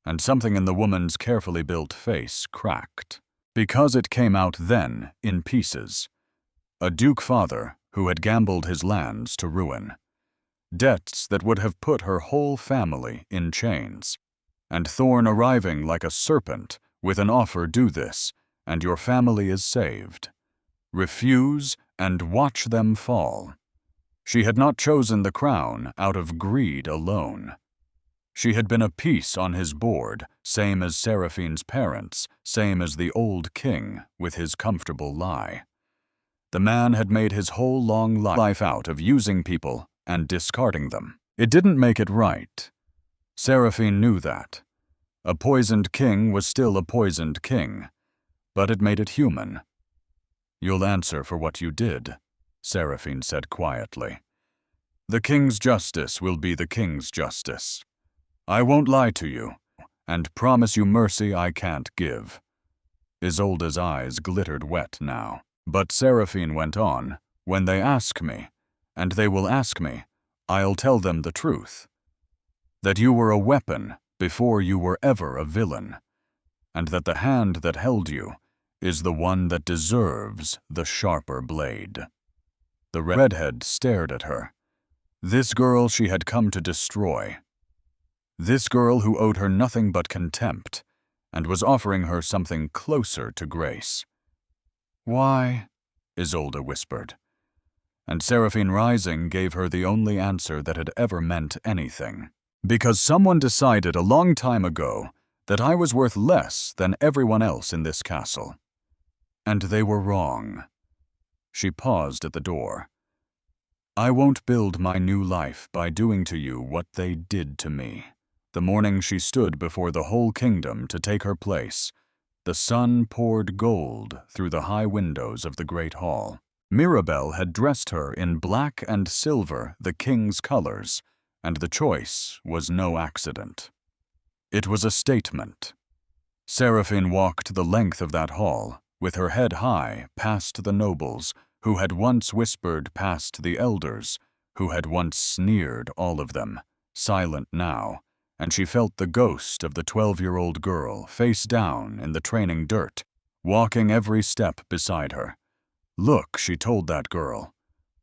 And something in the woman's carefully built face cracked. Because it came out then, in pieces. A duke father who had gambled his lands to ruin. Debts that would have put her whole family in chains. And Thorn arriving like a serpent with an offer: do this, and your family is saved. Refuse, and watch them fall. She had not chosen the crown out of greed alone. She had been a piece on his board, same as Seraphine's parents, same as the old king with his comfortable lie. The man had made his whole long life out of using people and discarding them. It didn't make it right. Seraphine knew that. A poisoned king was still a poisoned king, but it made it human. "You'll answer for what you did," Seraphine said quietly. "The king's justice will be the king's justice. I won't lie to you, and promise you mercy I can't give." Isolde's eyes glittered wet now. But Seraphine went on, "When they ask me, and they will ask me, I'll tell them the truth. That you were a weapon before you were ever a villain, and that the hand that held you is the one that deserves the sharper blade." The redhead stared at her. This girl she had come to destroy. This girl who owed her nothing but contempt, and was offering her something closer to grace. "Why?" Isolde whispered. And Seraphine, rising, gave her the only answer that had ever meant anything. "Because someone decided a long time ago that I was worth less than everyone else in this castle. And they were wrong." She paused at the door. "I won't build my new life by doing to you what they did to me." The morning she stood before the whole kingdom to take her place, the sun poured gold through the high windows of the great hall. Mirabelle had dressed her in black and silver, the king's colors, and the choice was no accident. It was a statement. Seraphine walked the length of that hall, with her head high, past the nobles, who had once whispered, past the elders, who had once sneered all of them, silent now, and she felt the ghost of the 12-year-old girl, face down in the training dirt, walking every step beside her. "Look," she told that girl.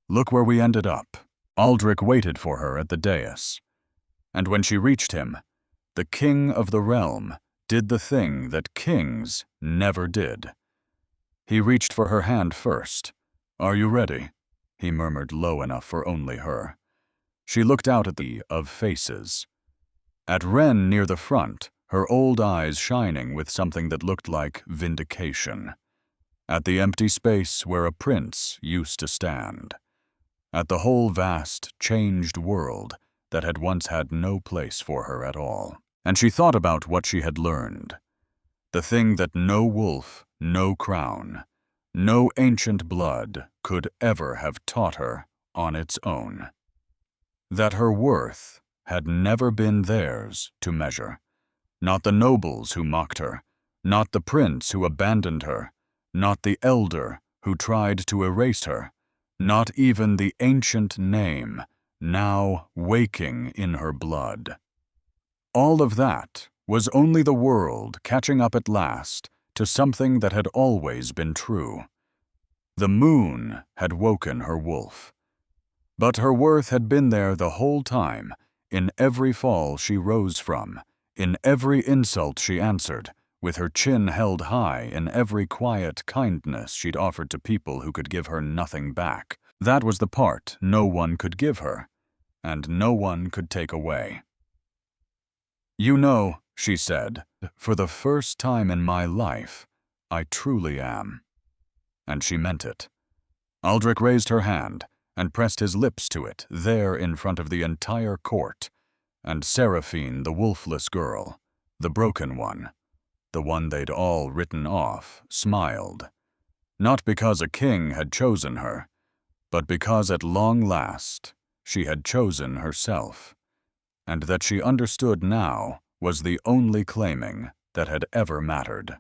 "Look where we ended up." Aldrich waited for her at the dais. And when she reached him, the king of the realm did the thing that kings never did. He reached for her hand first. "Are you ready?" he murmured low enough for only her. She looked out at the of faces. At Wren near the front, her old eyes shining with something that looked like vindication. At the empty space where a prince used to stand. At the whole vast, changed world that had once had no place for her at all. And she thought about what she had learned. the thing that no wolf, no crown, no ancient blood could ever have taught her on its own. That her worth had never been theirs to measure. Not the nobles who mocked her, not the prince who abandoned her, not the elder who tried to erase her, not even the ancient name now waking in her blood. All of that was only the world catching up at last to something that had always been true. The moon had woken her wolf. But her worth had been there the whole time, in every fall she rose from, in every insult she answered, with her chin held high in every quiet kindness she'd offered to people who could give her nothing back. That was the part no one could give her, and no one could take away. "You know," she said, "for the first time in my life, I truly am." And she meant it. Aldrich raised her hand and pressed his lips to it there in front of the entire court, and Seraphine, the wolfless girl, the broken one, the one they'd all written off, smiled. Not because a king had chosen her, but because at long last she had chosen herself, and that she understood now was the only claiming that had ever mattered.